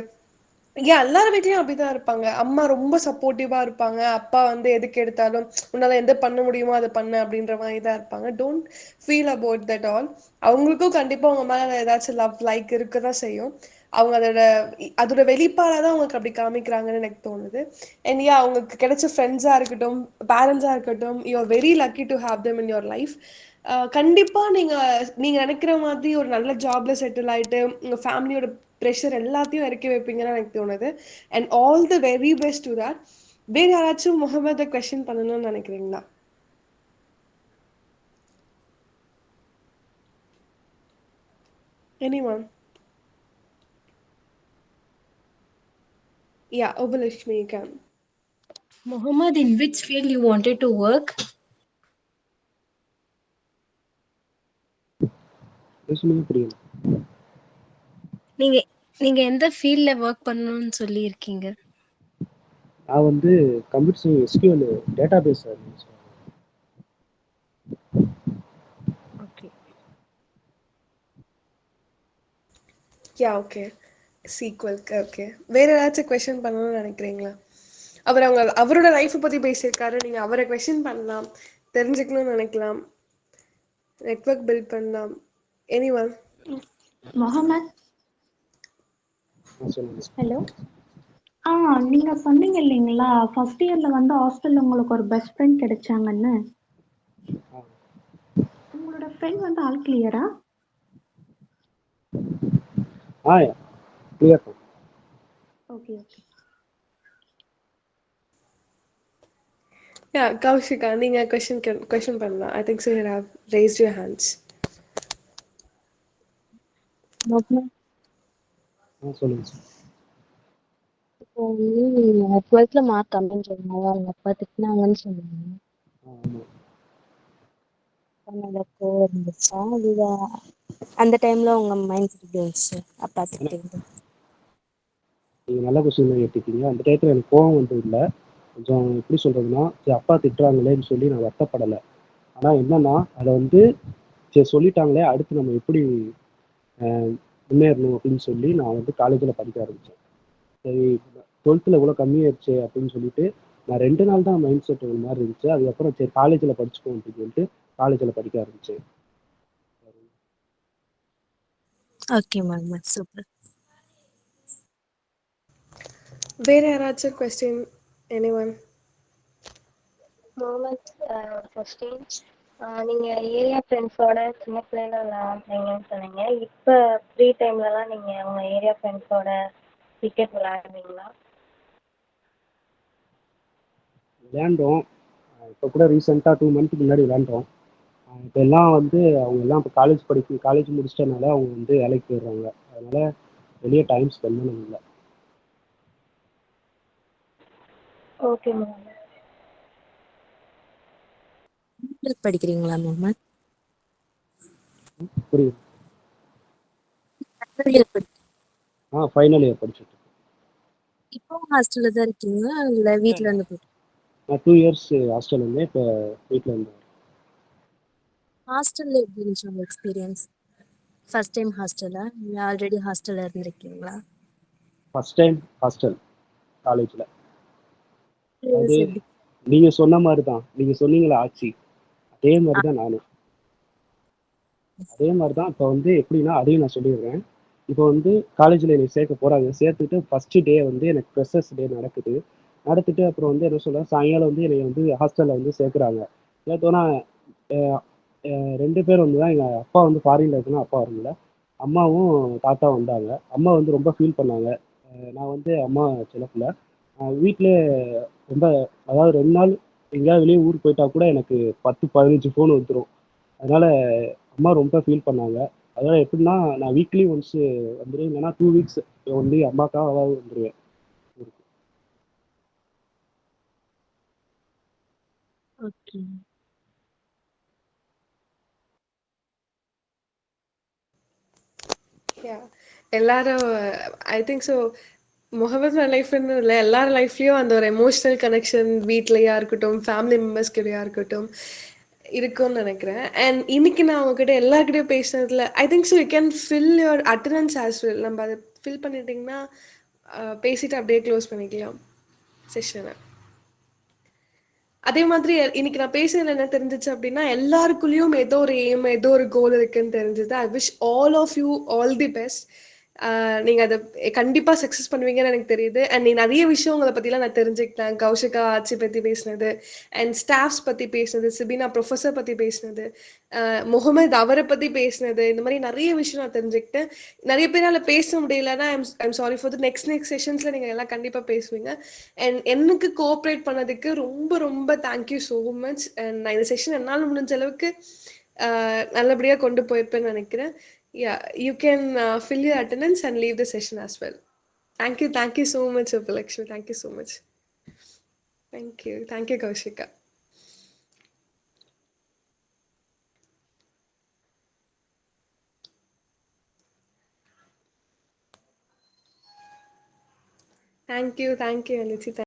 ஏன் எல்லார் வீட்லயும் அப்படிதான் இருப்பாங்க. அம்மா ரொம்ப சப்போர்ட்டிவா இருப்பாங்க, அப்பா வந்து எதுக்கு எடுத்தாலும் உன்னால எந்த பண்ண முடியுமோ அதை பண்ண அப்படின்ற மாதிரி தான் இருப்பாங்க. Don't feel about that all. அவங்களுக்கும் கண்டிப்பா உங்க மேல ஏதாச்சும் லவ் லைக் இருக்கதான் செய்யும். அவங்க அதோட வெளிப்பாடாக தான் அவங்களுக்கு அப்படி காமிக்கிறாங்கன்னு எனக்கு தோணுது. அண்ட் யா, அவங்களுக்கு கிடைச்ச ஃப்ரெண்ட்ஸாக இருக்கட்டும், பேரண்ட்ஸாக இருக்கட்டும், you are very lucky to have them in your life. கண்டிப்பாக நீங்கள் நினைக்கிற மாதிரி ஒரு நல்ல ஜாப்ல செட்டில் ஆகிட்டு உங்கள் ஃபேமிலியோட ப்ரெஷர் எல்லாத்தையும் இறக்கி வைப்பீங்கன்னு எனக்கு தோணுது. And all the very best to that. வேறு யாராச்சும் முகமதை கொஸ்டின் பண்ணணும்னு நினைக்கிறீங்களா? Anyone? Yeah, Obulashmi, you can. Mohammed, in which field you wanted to work? புரியல. நீங்க நீங்க எந்த ஃபீல்ட்ல ஒர்க் பண்ணணும்னு சொல்லி இருக்கீங்க? நான் வந்து computer SQL database administrator. Okay. Yeah, okay. சீக்வல்க்கு ஓகே. வேற ஏதாச்சும் கொஸ்டின் பண்ணணும்னு நினைக்கிறீங்களா? அவரோட லைஃப்பை பற்றி பேசியிருக்காரு. நீங்கள் அவரை கொஸ்டின் பண்ணலாம், தெரிஞ்சுக்கணும்னு நினைக்கலாம், நெட்வொர்க் பில்ட் பண்ணலாம். எனிவன்? முகமது, சொல்லுங்க. ஹலோ. நீங்க சொன்னீங்க இல்லைங்களா, ஃபர்ஸ்ட் இயர்ல வந்து ஹாஸ்டல்ல உங்களுக்கு ஒரு பெஸ்ட் ஃப்ரெண்ட் கிடைச்சாங்கன்னு. உங்களோட ஃப்ரெண்ட் வந்து ஆல் கிளியரா? Clear. Okay okay. Yeah, Kaushika, நீங்கள் கொஸ்டின் பண்ணலாம். I think so you have raised your hands. சொல்லுங்க. இப்போ வந்து நீங்க 12th மார்க் கம்மின்னு சொன்னாங்க, அவங்க அப்பா திட்டினாங்கன்னு சொன்னாங்க. மேல கோவம் இருந்துச்சா? இல்ல அந்த டைம்ல உங்க மைண்ட் எப்படி இருந்துச்சு அப்பா திட்டிங்க? நீங்கள் நல்ல கொஸ்டின் தான் கேட்டிருக்கீங்க. அந்த டயத்தில் எனக்கு கோவம் வந்து இல்லை. கொஞ்சம் எப்படி சொல்கிறதுனா, சரி அப்பா திட்டுறாங்களேன்னு சொல்லி நான் வருத்தப்படலை. ஆனால் என்னன்னா, அதை வந்து சரி சொல்லிட்டாங்களே, அடுத்து நம்ம எப்படி முன்னேறணும் அப்படின்னு சொல்லி நான் வந்து காலேஜில் படிக்க ஆரம்பித்தேன். சரி 12th இவ்வளோ கம்மியாயிடுச்சு அப்படின்னு சொல்லிட்டு நான் 2 நாள் தான் மைண்ட் செட் ஒரு மாதிரி இருந்துச்சு. அதுக்கப்புறம் சரி காலேஜில் படிச்சுக்கோம் அப்படின்னு சொல்லிட்டு காலேஜில் படிக்க ஆரம்பித்தேன். Okay ma'am, super. வேற யாராச்சும் கொஸ்டின்? எனிவன்? முகமது, கொஸ்டின். நீங்க ஏரியா ஃப்ரெண்ட்ஸோட சின்ன பிள்ளைல விளையாடுறீங்கன்னு சொன்னீங்க. இப்போ ஃப்ரீ டைம்லலாம் நீங்க உங்க ஏரியா ஃப்ரெண்ட்ஸோட கிரிக்கெட் விளையாடுவீங்களா? விளையாண்டோம். இப்போ கூட ரீசெண்டாக 2 மந்த்துக்கு முன்னாடி விளையாண்டோம். இப்போ எல்லாம் வந்து அவங்க எல்லாம் இப்போ காலேஜ் முடிச்சிட்டனால அவங்க வந்து வேலைக்கு போயிடுறாங்க. அதனால வெளியே டைம் ஸ்பெண்ட் பண்ண முடியல. ஓகே முகமது. படிக்கிறீங்களா முகமது? புரியுது. ஃபைனல் இயர் படிச்சுட்டு. இப்போ ஹாஸ்டல்ல தான் இருக்கீங்களா இல்லை வீட்டில் இருந்து போயிட்டு? நான் 2 இயர்ஸ் ஹாஸ்டல் இருந்தேன். இப்போ வீட்டில் இருந்தேன். ஹாஸ்டல்ல எப்படி இருந்துச்சு உங்க எக்ஸ்பீரியன்ஸ்? ஃபர்ஸ்ட் டைம் ஹாஸ்டலா இல்லை ஆல்ரெடி ஹாஸ்டல்ல இருந்திருக்கீங்களா? ஃபர்ஸ்ட் டைம் ஹாஸ்டல் காலேஜில். அது எப்படி? நீங்கள் சொன்ன மாதிரி தான், நீங்கள் சொன்னீங்களா ஆட்சி, அதே மாதிரி தான் நானும். அதே மாதிரி தான் இப்போ வந்து எப்படின்னா, அதையும் நான் சொல்லிடுறேன். இப்போ வந்து காலேஜில் என்னை சேர்க்க போகிறாங்க. சேர்த்துட்டு ஃபஸ்ட்டு டே வந்து எனக்கு ஃப்ரெஷர்ஸ் டே நடத்திட்டு அப்புறம் வந்து என்ன சொல்கிறேன், சாயங்காலம் வந்து என்னை வந்து ஹாஸ்டலில் வந்து சேர்க்குறாங்க. சேர்த்தோன்னா 2 பேர் வந்து தான், எங்கள் அப்பா வந்து ஃபாரினில் இருக்குன்னா அப்பா வரல, அம்மாவும் தாத்தாவும் வந்தாங்க. அம்மா வந்து ரொம்ப ஃபீல் பண்ணாங்க. நான் வந்து அம்மா சின்னப்பிள்ள வீட்டிலே ரொம்ப, அதாவது 2 நாள் எங்கேயாவது வெளியே ஊருக்கு போயிட்டா கூட எனக்கு 10 15 ஃபோன் வந்துடும். அதனால அம்மா ரொம்ப ஃபீல் பண்ணாங்க. அதனால எப்படின்னா, நான் வீக்லி ஒன்ஸ் வந்துடுவேன், இல்லைன்னா 2 வீக்ஸ் வந்து அம்மாக்காக வந்துடுவேன் ஊருக்கு. ஓகே. எல்லாரும் ஐ திங்க் ஸோ முகமது லைஃப்னு இல்லை, எல்லார் லைஃப்லேயும் அந்த ஒரு எமோஷ்னல் கனெக்ஷன் வீட்லையா இருக்கட்டும், ஃபேமிலி மெம்பர்ஸ் கிட்டயா இருக்கட்டும் இருக்கும்னு நினைக்கிறேன். அண்ட் இன்னைக்கு நான் உங்ககிட்ட எல்லாருக்கிட்டையும் பேசினதுல ஐ think so you can fill your attendance as well. நம்ம அதை ஃபில் பண்ணிட்டிங்கன்னா பேசிட்டு அப்படியே க்ளோஸ் பண்ணிக்கலாம் செஷனை. அதே மாதிரி இன்னைக்கு நான் பேசுனதுல என்ன தெரிஞ்சிச்சு அப்படின்னா, எல்லாருக்குள்ளேயும் ஏதோ ஒரு எய்ம், ஏதோ ஒரு கோல் இருக்குன்னு தெரிஞ்சது. I wish all of you all the best. நீங்க அதை கண்டிப்பா சக்ஸஸ் பண்ணுவீங்கன்னு எனக்கு தெரியுது. அண்ட் நீ நிறைய விஷயம் உங்களை பத்திலாம் நான் தெரிஞ்சுக்கிட்டேன். கௌஷிகா ஆட்சி பத்தி பேசினது, அண்ட் ஸ்டாஃப்ஸ் பத்தி பேசினது, சிபினா ப்ரொஃபஸர் பத்தி பேசினது, முகமது அவரை பத்தி பேசினது, இந்த மாதிரி நிறைய விஷயம் நான் தெரிஞ்சுக்கிட்டேன். நிறைய பேரால பேச முடியலன்னா I'm sorry for the next செஷன்ஸ்ல நீங்க எல்லாம் கண்டிப்பா பேசுவீங்க. அண்ட் எனக்கு கோஆப்ரேட் பண்ணதுக்கு ரொம்ப ரொம்ப தேங்க்யூ ஸோ மச். அண்ட் நான் இந்த செஷன் என்னால் முடிஞ்ச அளவுக்கு நல்லபடியா கொண்டு போயிருப்பேன்னு நினைக்கிறேன். Yeah, you can fill your attendance and leave the session as well. Thank you so much, Upalakshmi. Thank you so much. Thank you, Kaushika. Thank you, Alici.